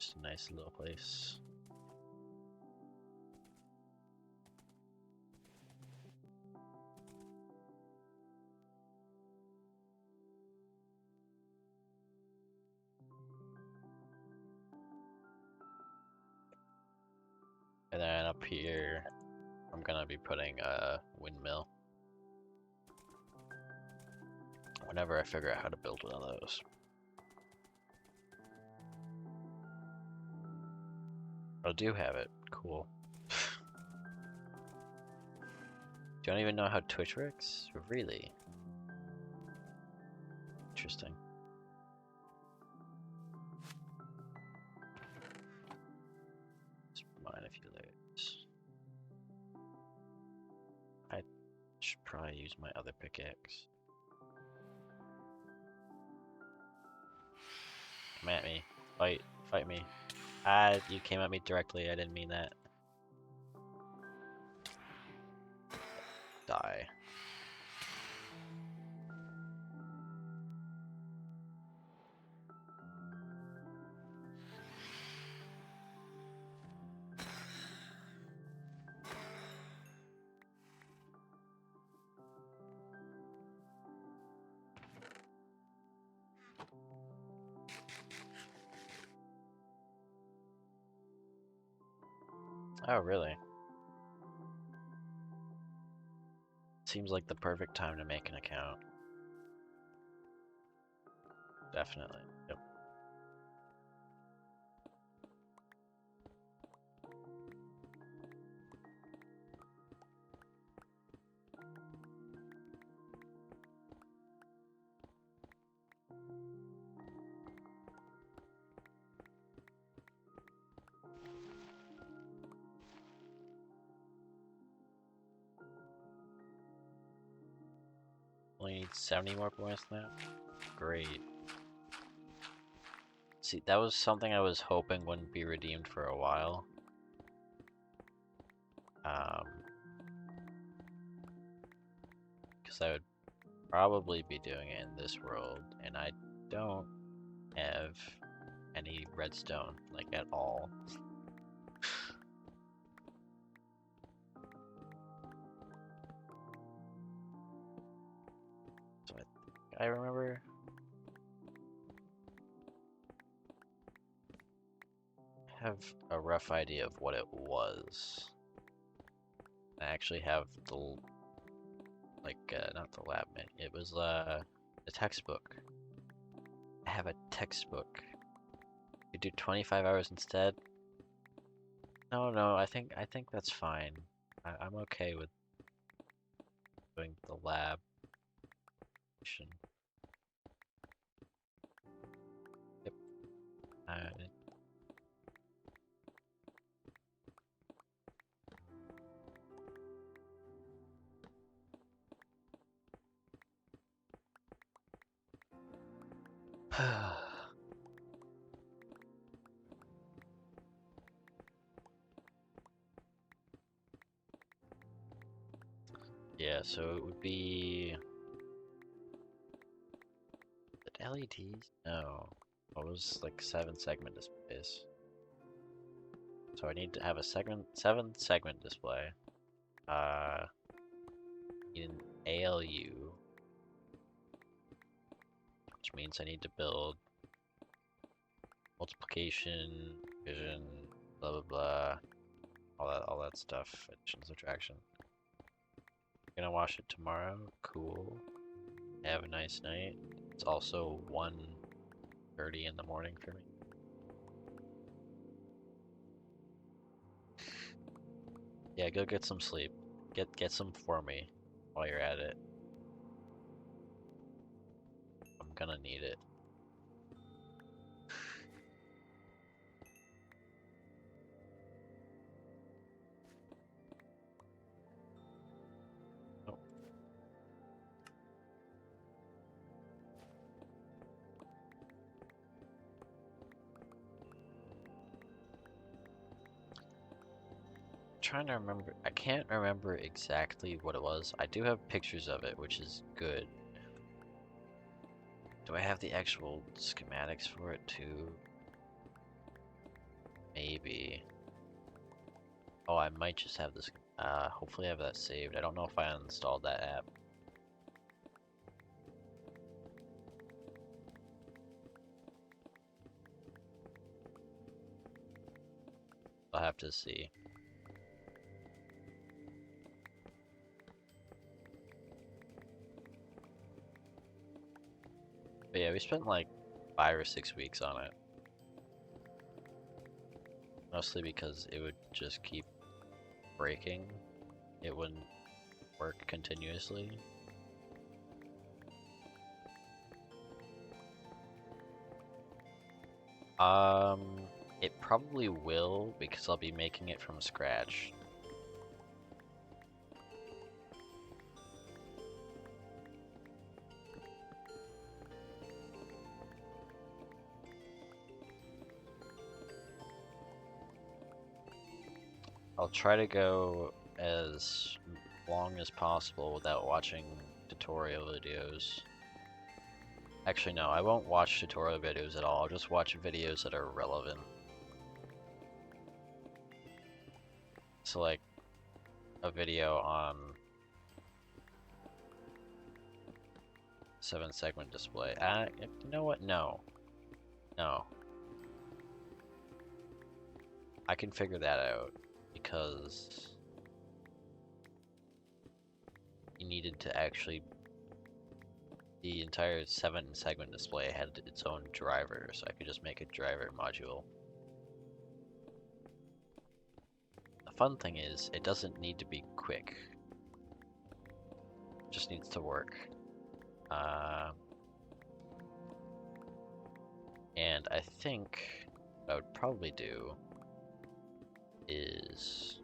Just a nice little place. And then up here, I'm gonna be putting a windmill. Whenever I figure out how to build one of those. I do have it. Cool. Don't even know how Twitch works? Really? Interesting. Mine a few layers. I should probably use my other pickaxe. Come at me. Fight. Fight me. Ah, you came at me directly. I didn't mean that. Die. Oh, really? Seems like the perfect time to make an account. Definitely. Yep. Only need 70 more points now? Great. See, that was something I was hoping wouldn't be redeemed for a while. Because I would probably be doing it in this world, and I don't have any redstone, like, at all. So I remember... have a rough idea of what it was. I actually have the, like, not the lab, it was, the textbook. I have a textbook. You do 25 hours instead? No, I think that's fine. I'm okay with doing the lab. Yep. Yeah, so it would be... the LEDs? No. What was like 7 segment displays? So I need to have a 7 segment display. Need an ALU, which means I need to build multiplication, division, blah blah blah, all that stuff. Addition, subtraction. Gonna wash it tomorrow. Cool. Have a nice night. It's also 1:30 in the morning for me. Yeah, go get some sleep. Get some for me while you're at it. I'm gonna need it. Oh. Trying to remember. I can't remember exactly what it was. I do have pictures of it, which is good. Do I have the actual schematics for it too? maybe. Oh, I might just have this. Hopefully I have that saved. I don't know if I uninstalled that app. I'll have to see. But yeah, we spent like 5 or 6 weeks on it. Mostly because it would just keep breaking. It wouldn't work continuously. It probably will because I'll be making it from scratch. I'll try to go as long as possible without watching tutorial videos. Actually, no, I won't watch tutorial videos at all. I'll just watch videos that are relevant. So like a video on 7-segment display. You know what? No. No. I can figure that out because you needed to actually the entire 7-segment display had its own driver, so I could just make a driver module. The fun thing is, it doesn't need to be quick. It just needs to work. And I think what I would probably do is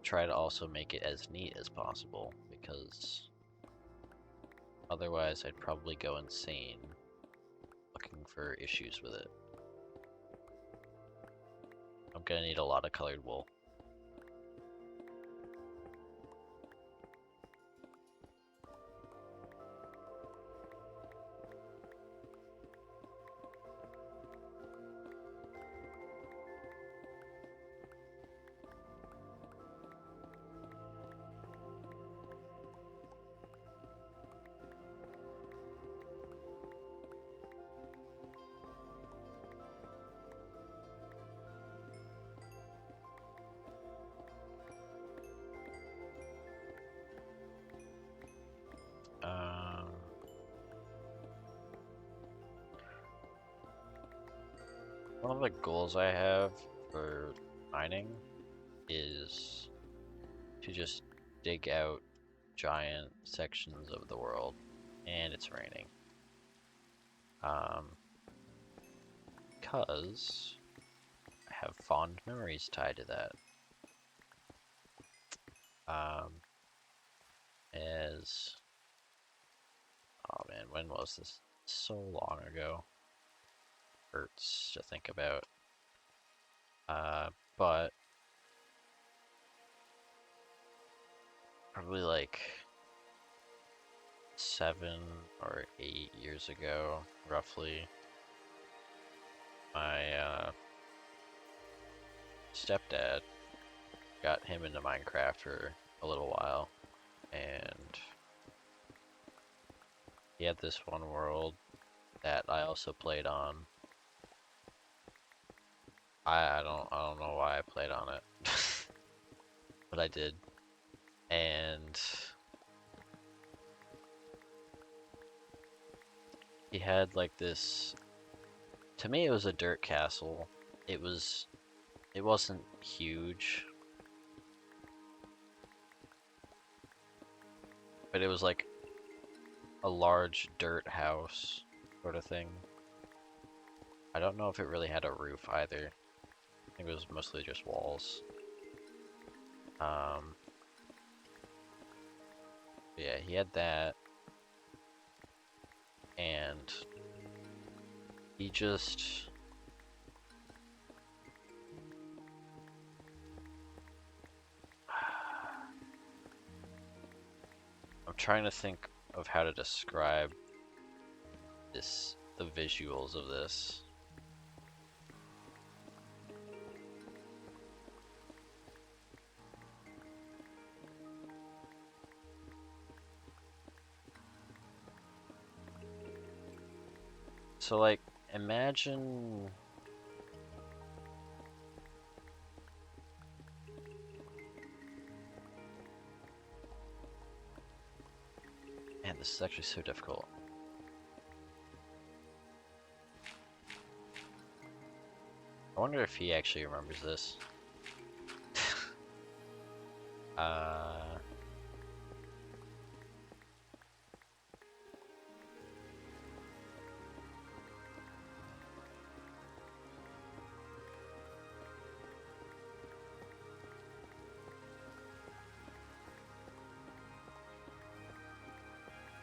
try to also make it as neat as possible, because otherwise I'd probably go insane looking for issues with it. I'm gonna need a lot of colored wool. One of the goals I have for mining is to just dig out giant sections of the world, and it's raining. Because I have fond memories tied to that. As oh man, when was this? So long ago. Hurts to think about. But probably like 7 or 8 years ago, roughly, my stepdad got him into Minecraft for a little while, and he had this one world that I also played on. I don't know why I played on it, but I did, and he had like this. To me, it was a dirt castle. It wasn't huge, but it was like a large dirt house sort of thing. I don't know if it really had a roof either. I think it was mostly just walls. Yeah, he had that, and he just I'm trying to think of how to describe the visuals of this. So like, imagine. Man, this is actually so difficult. I wonder if he actually remembers this. uh,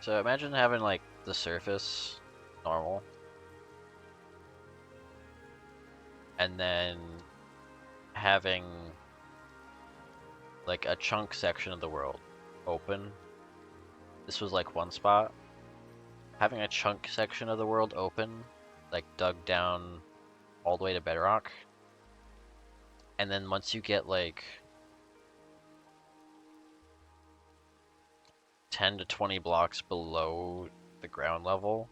so imagine having like the surface normal, and then having like a chunk section of the world open. This was like one spot. Having a chunk section of the world open, like dug down all the way to bedrock, and then once you get like 10 to 20 blocks below the ground level,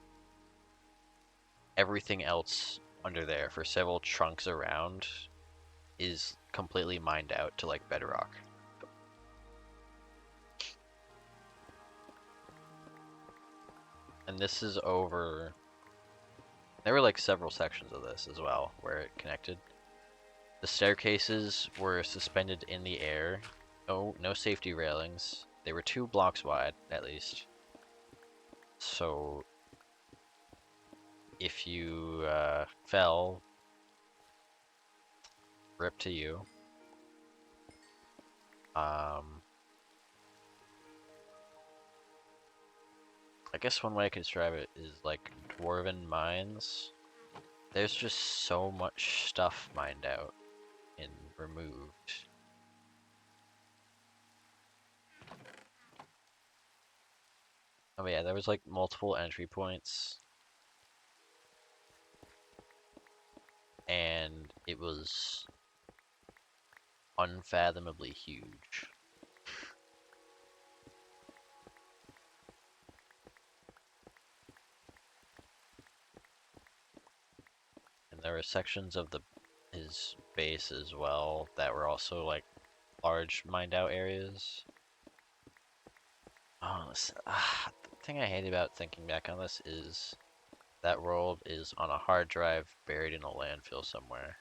everything else under there for several chunks around is completely mined out to like bedrock. And this is over. There were like several sections of this as well where it connected. The staircases were suspended in the air. No safety railings. They were 2 blocks wide, at least. So if you fell, rip to you. I guess one way I could describe it is like dwarven mines. There's just so much stuff mined out and removed. Oh yeah, there was like multiple entry points, and it was unfathomably huge. And there were sections of his base as well that were also like large mined out areas. Oh, the thing I hate about thinking back on this is that world is on a hard drive buried in a landfill somewhere.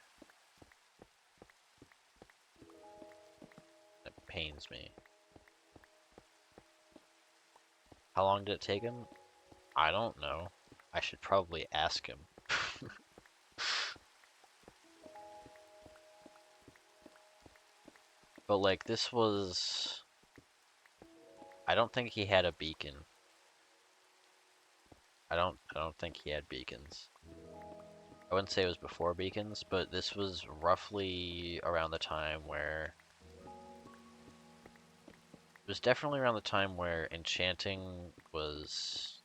It pains me. How long did it take him? I don't know. I should probably ask him. But like this was, I don't think he had a beacon. I don't think he had beacons. I wouldn't say it was before beacons, but this was roughly around the time where it was definitely around the time where enchanting was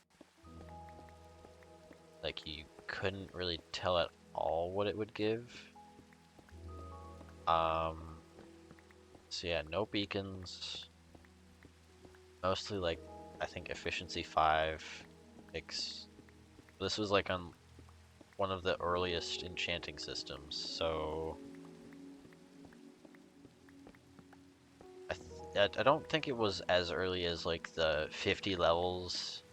like you couldn't really tell at all what it would give. So yeah, no beacons. Mostly like I think efficiency 5 picks. This was like on one of the earliest enchanting systems, so I don't think it was as early as like the 50 levels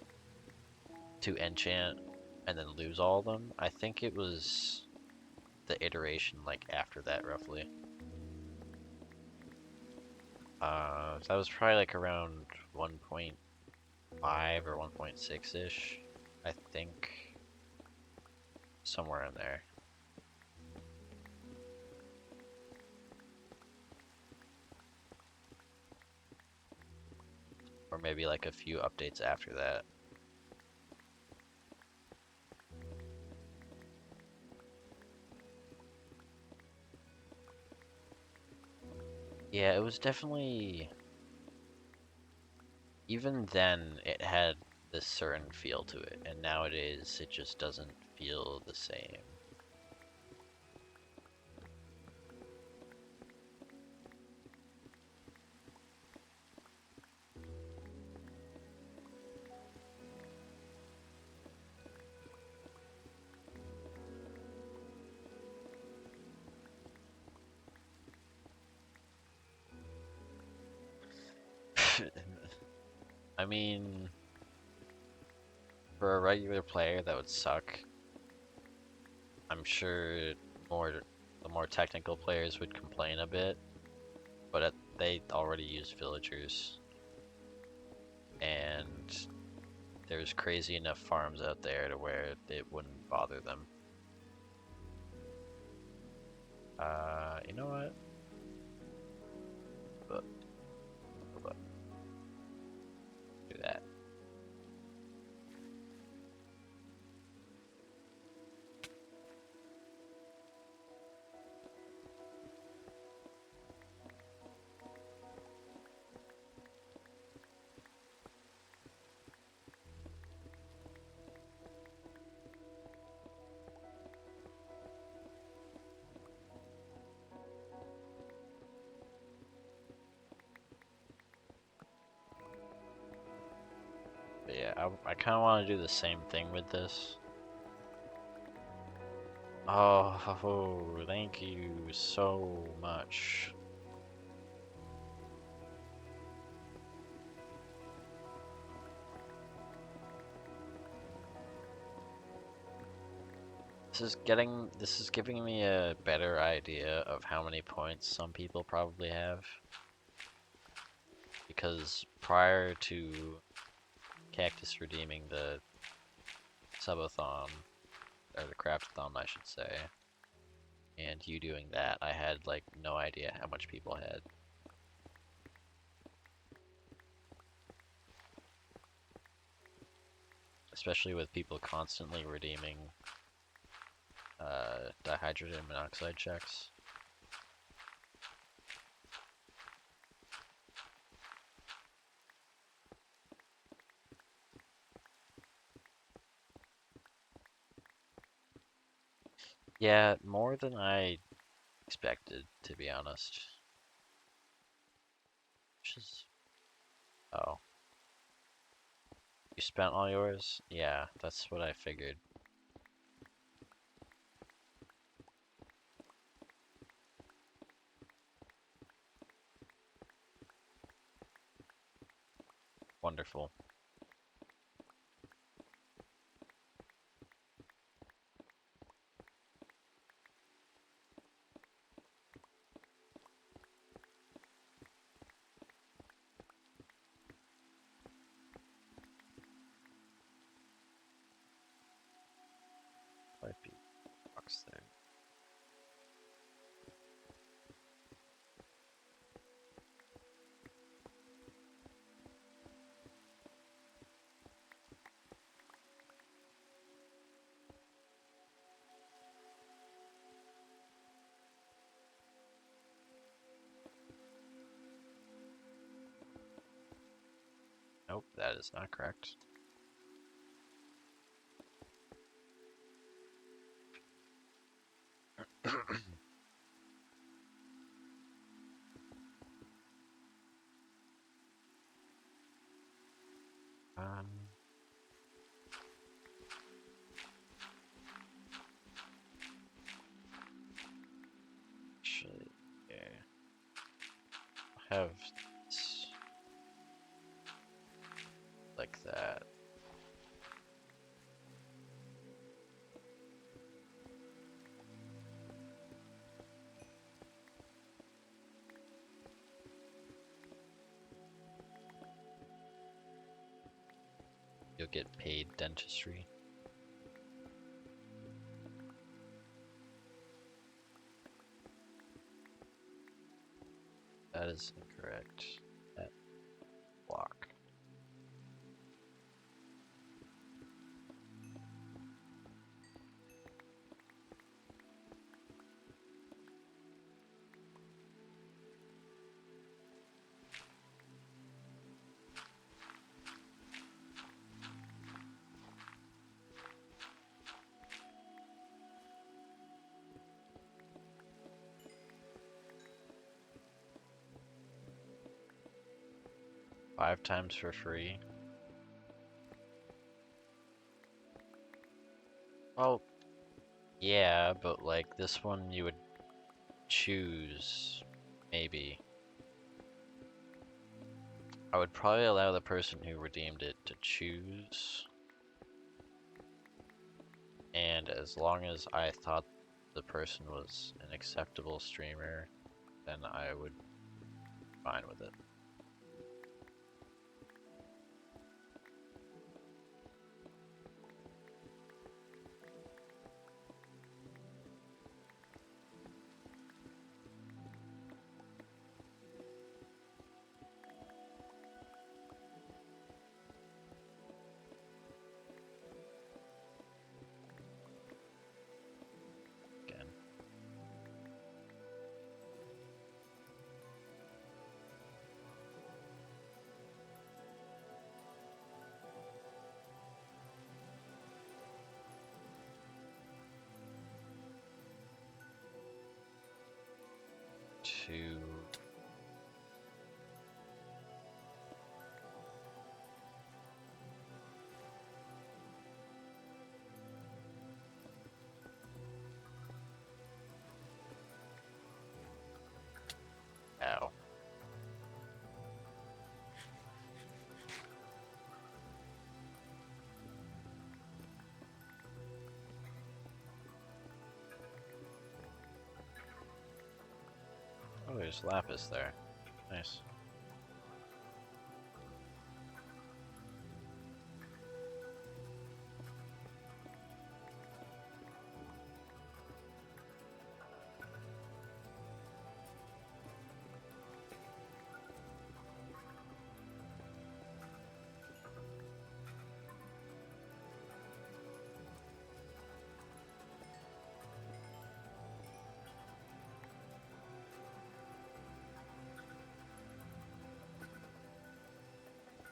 to enchant and then lose all of them. I think it was the iteration like after that roughly. That was probably like around 1.5 or 1.6-ish, I think. Somewhere in there. Or maybe like a few updates after that. Yeah, it was definitely, even then it had this certain feel to it, and nowadays it just doesn't feel the same. I mean, for a regular player, that would suck. I'm sure the more technical players would complain a bit, but they already use villagers, and there's crazy enough farms out there to where it wouldn't bother them. You know what? But, but do that. But yeah, I kind of want to do the same thing with this. Oh, thank you so much. This is giving me a better idea of how many points some people probably have. Because prior to Cactus redeeming the subathon, or the Craft-A-Thon I should say, and you doing that, I had like no idea how much people had. Especially with people constantly redeeming dihydrogen monoxide checks. Yeah, more than I expected, to be honest. Which is... Oh. You spent all yours? Yeah, that's what I figured. Wonderful. Might be box there. Nope, that is not correct. Um, actually, yeah. Have this like that. You'll get paid dentistry. That is incorrect. That block. Five times for free. Well, yeah, but like this one you would choose, maybe. I would probably allow the person who redeemed it to choose. And as long as I thought the person was an acceptable streamer, then I would be fine with it. Again. To ow. Oh, there's lapis there. Nice.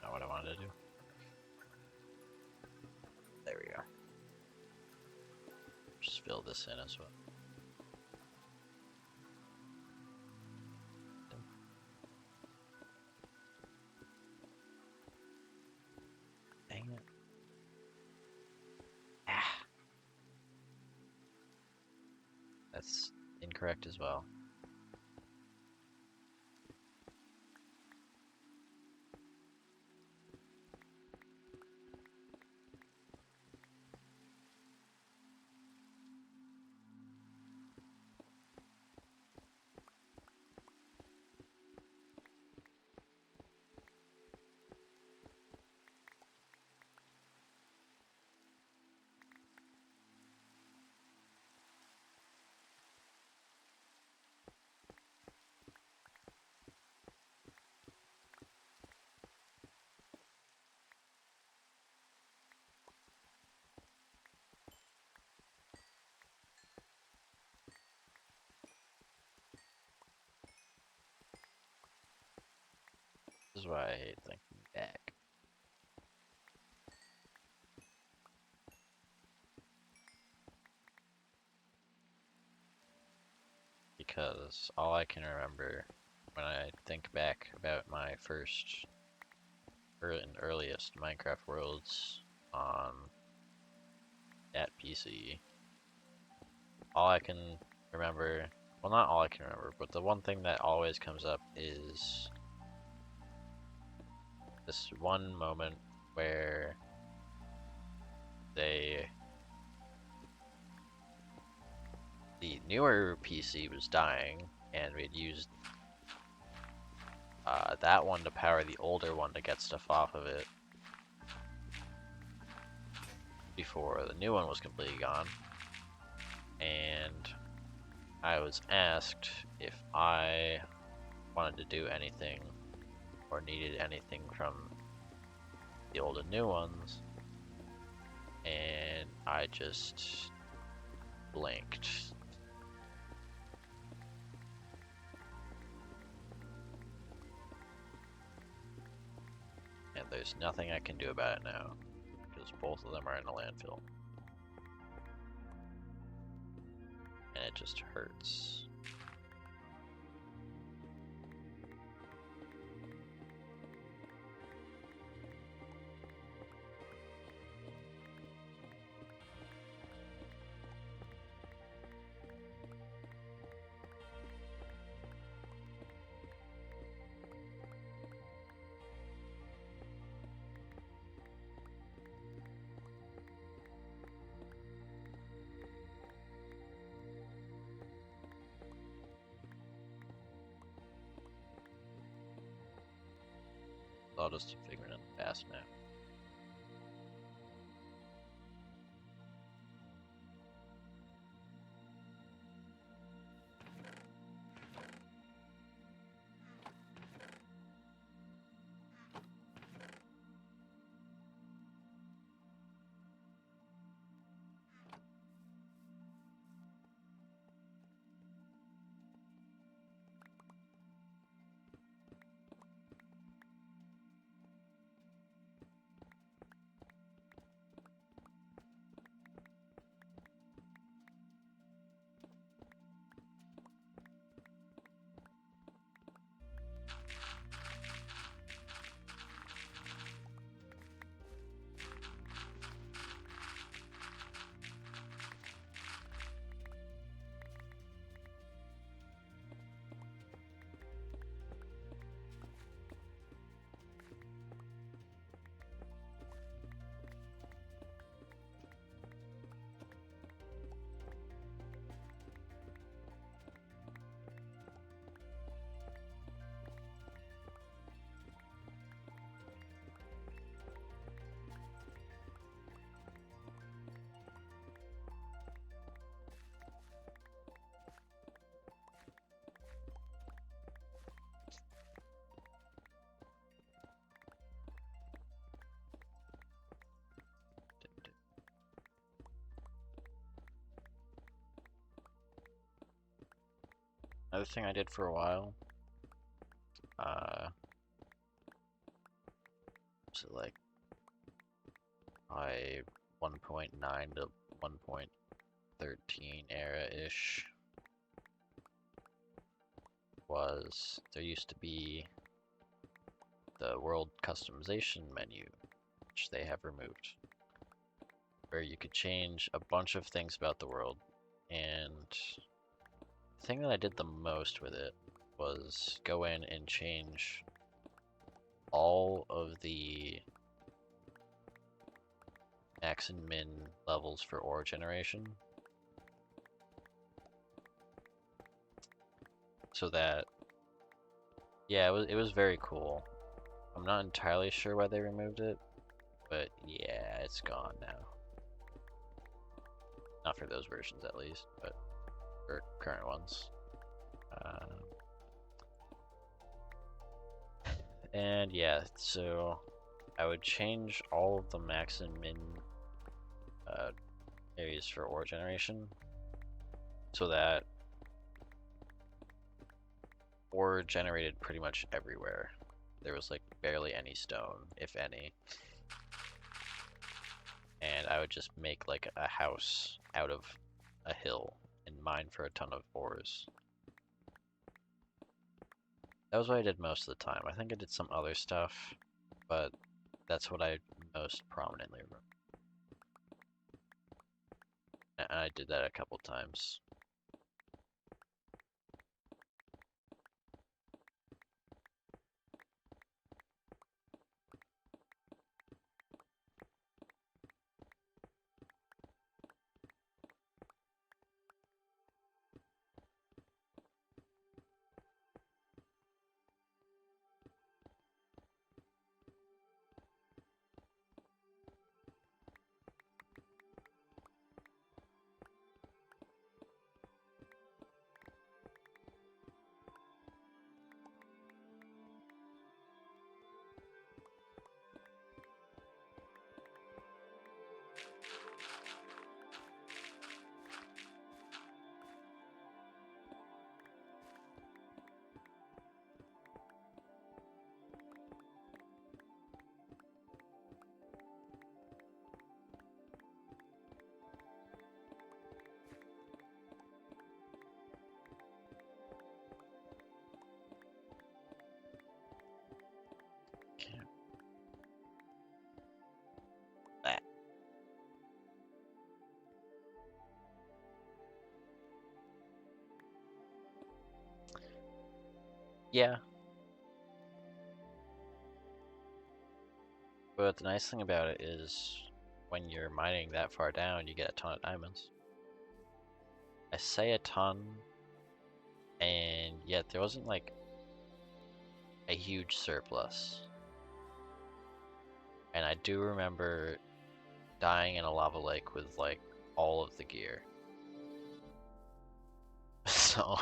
Not what I wanted to do. There we go. Just fill this in as well. Dang it. Ah. That's incorrect as well. This is why I hate thinking back. Because all I can remember when I think back about my first and earliest Minecraft worlds on that PC, all I can remember, well, not all I can remember, but the one thing that always comes up is this one moment where the newer PC was dying, and we'd used that one to power the older one to get stuff off of it before the new one was completely gone. And I was asked if I wanted to do anything or needed anything from the old and new ones, and I just blinked. And there's nothing I can do about it now, because both of them are in a landfill. And it just hurts. I'll just figure it out fast now. Another thing I did for a while, so like I 1.9 to 1.13 era-ish, was there used to be the world customization menu, which they have removed, where you could change a bunch of things about the world. And the thing that I did the most with it was go in and change all of the max and min levels for ore generation, so that, yeah, it was very cool. I'm not entirely sure why they removed it, but yeah, it's gone now. Not for those versions at least, but for current ones. And yeah, so I would change all of the max and min areas for ore generation, so that ore generated pretty much everywhere. There was like barely any stone, if any. And I would just make like a house out of a hill and mine for a ton of ores. That was what I did most of the time. I think I did some other stuff, but that's what I most prominently remember. And I did that a couple times. Ah. Yeah. But the nice thing about it is when you're mining that far down, you get a ton of diamonds. I say a ton, and yet there wasn't like a huge surplus. And I do remember dying in a lava lake with like all of the gear. So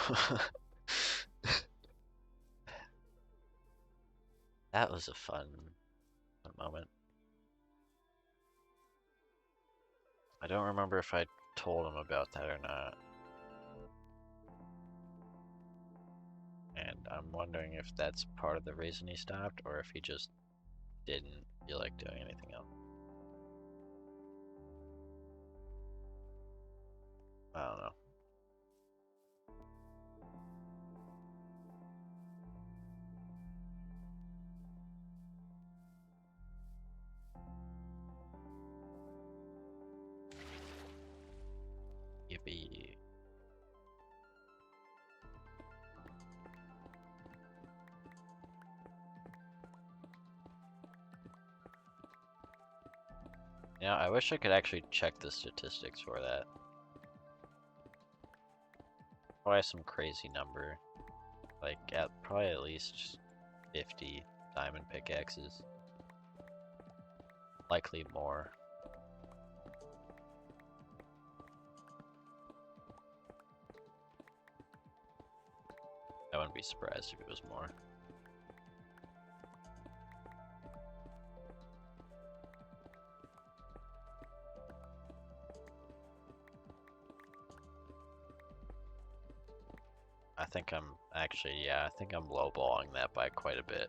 that was a fun moment. I don't remember if I told him about that or not. And I'm wondering if that's part of the reason he stopped, or if he just didn't feel like doing anything else. I don't know. Yippee. You know, I wish I could actually check the statistics for that. Probably some crazy number. Like, probably at least 50 diamond pickaxes. Likely more. I wouldn't be surprised if it was more. I think I'm actually, yeah, I think I'm lowballing that by quite a bit.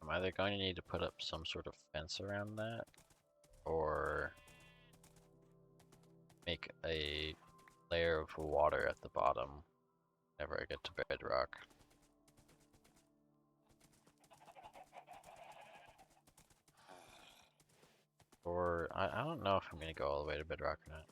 I'm either going to need to put up some sort of fence around that, or make a layer of water at the bottom whenever I get to bedrock. Or, I don't know if I'm going to go all the way to bedrock or not.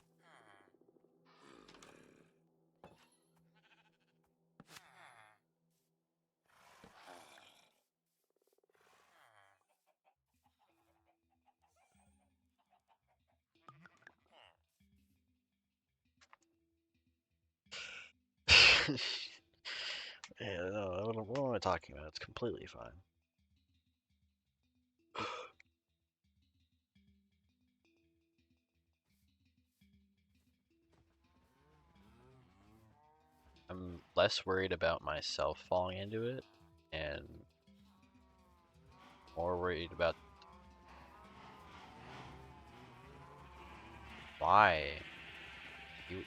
Yeah, no, what am I talking about? It's completely fine. I'm less worried about myself falling into it, and more worried about why.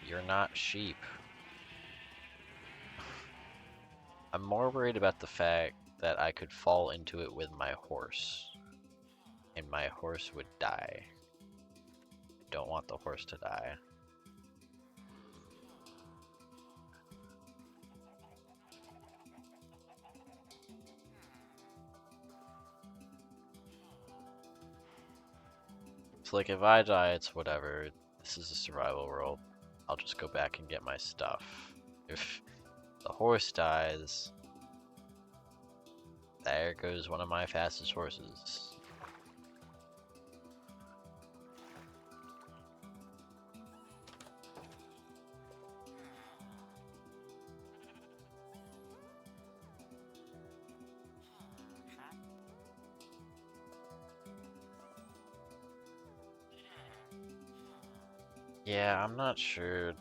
You're not sheep. I'm more worried about the fact that I could fall into it with my horse, and my horse would die. I don't want the horse to die. So like if I die, it's whatever. This is a survival world. I'll just go back and get my stuff. If the horse dies, there goes one of my fastest horses. Yeah, I'm not sure. It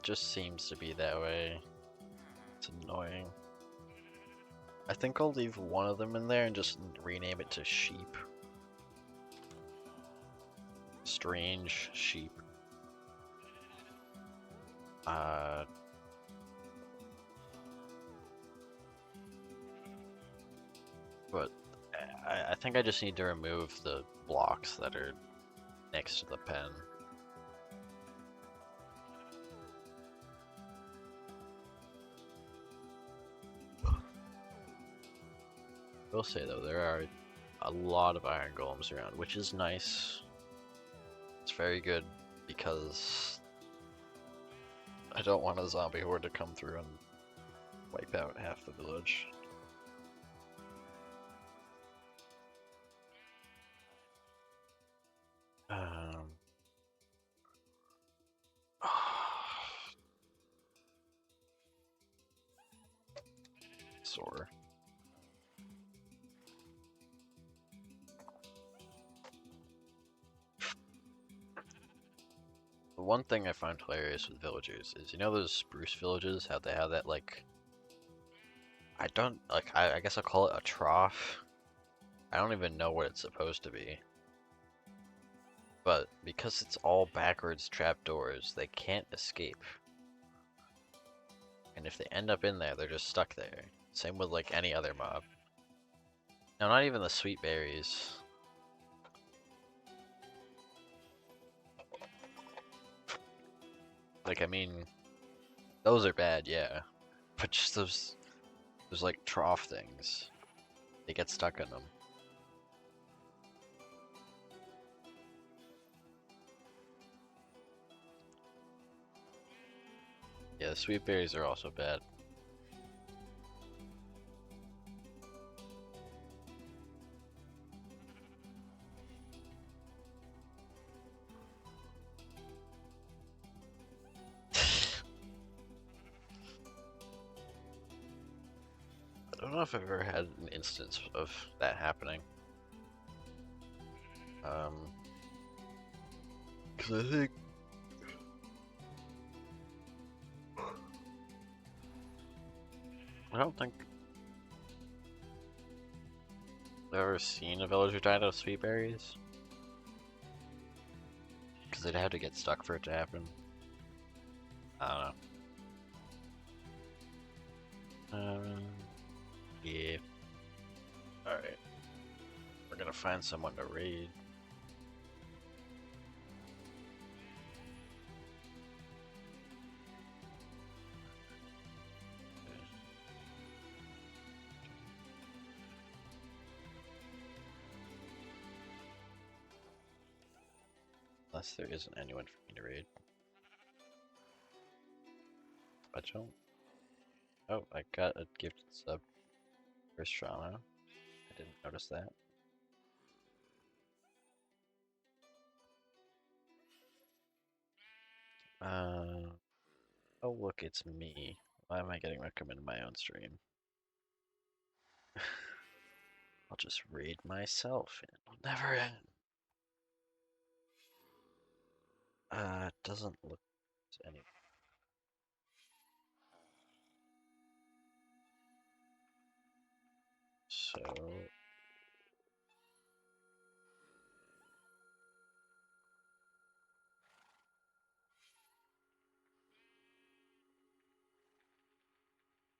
just seems to be that way. It's annoying. I think I'll leave one of them in there and just rename it to sheep. Strange sheep. Uh, but I think I just need to remove the blocks that are next to the pen. I will say though, there are a lot of iron golems around, which is nice. It's very good because I don't want a zombie horde to come through and wipe out half the village. Um, sore. The one thing I find hilarious with villagers is, you know those spruce villages, how they have that like, I don't, like, I guess I'll call it a trough. I don't even know what it's supposed to be. But because it's all backwards trapdoors, they can't escape. And if they end up in there, they're just stuck there. Same with like any other mob. No, not even the sweet berries. Like, I mean, those are bad, yeah. But just those like trough things. They get stuck in them. Yeah, the sweet berries are also bad. I don't know if I've ever had an instance of that happening. Cause I think I don't think I've ever seen a villager die out of sweet berries. Cause they'd have to get stuck for it to happen. I don't know. Yeah. Alright. We're gonna find someone to raid. Unless there isn't anyone for me to raid. I don't. Oh, I got a gifted sub for Strana. I didn't notice that. Oh look, it's me. Why am I getting recommended my own stream? I'll just raid myself and it'll never end. It doesn't look any. So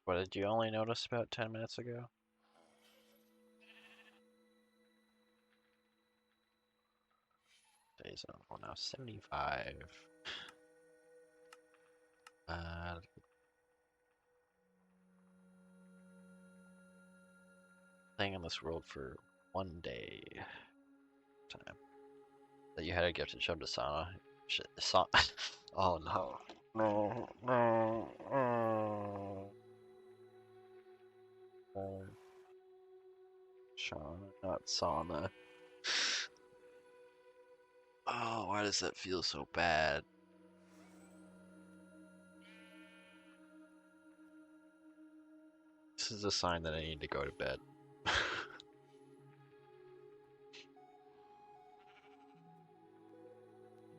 What did you only notice about 10 minutes ago? Days on, well now 75. Staying in this world for 1 day time. That you had a gift and shoved a sauna. Shit, oh no. No, no, no. Shauna, not sauna. Oh, why does that feel so bad? This is a sign that I need to go to bed.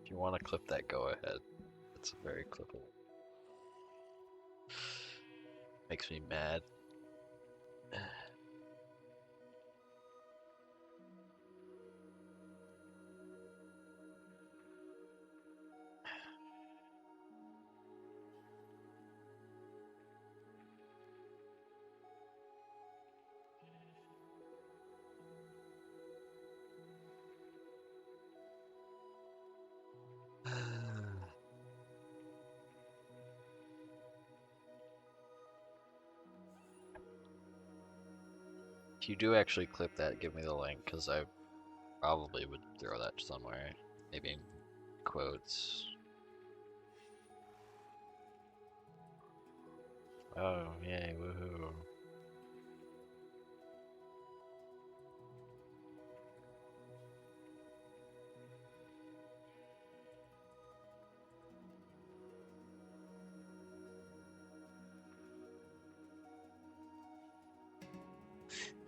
If you want to clip that, go ahead. It's very clippable. Makes me mad. If you do actually clip that, give me the link, because I probably would throw that somewhere. Maybe in quotes. Oh, yay, woohoo.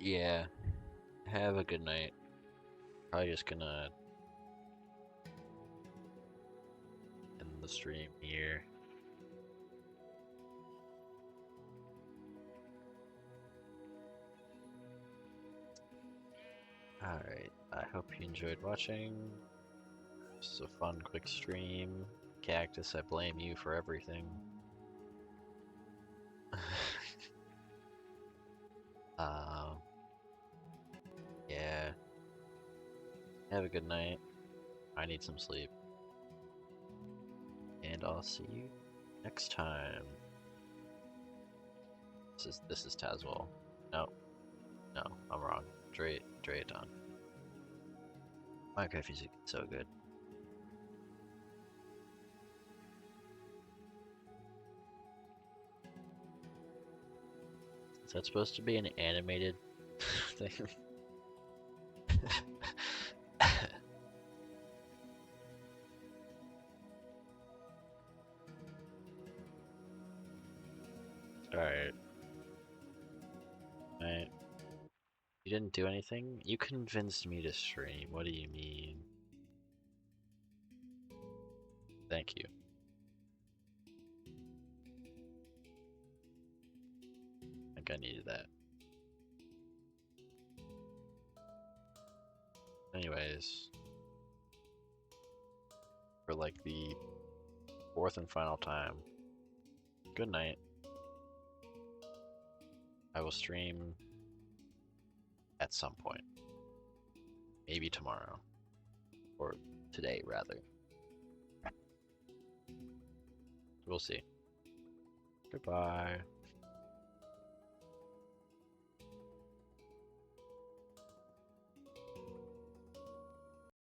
Yeah, have a good night. Probably just gonna end the stream here. Alright, I hope you enjoyed watching. Just a fun, quick stream. Cactus, I blame you for everything. um, yeah. Have a good night. I need some sleep. And I'll see you next time. This is Tazwell. No, no, I'm wrong. Craft-A-Thon. Minecraft music is so good. Is that supposed to be an animated thing? Alright. Alright. You didn't do anything? You convinced me to stream. What do you mean? Thank you. I think I needed that. Anyways. For like the fourth and final time. Good night. I will stream at some point. Maybe tomorrow. Or today, rather. We'll see. Goodbye.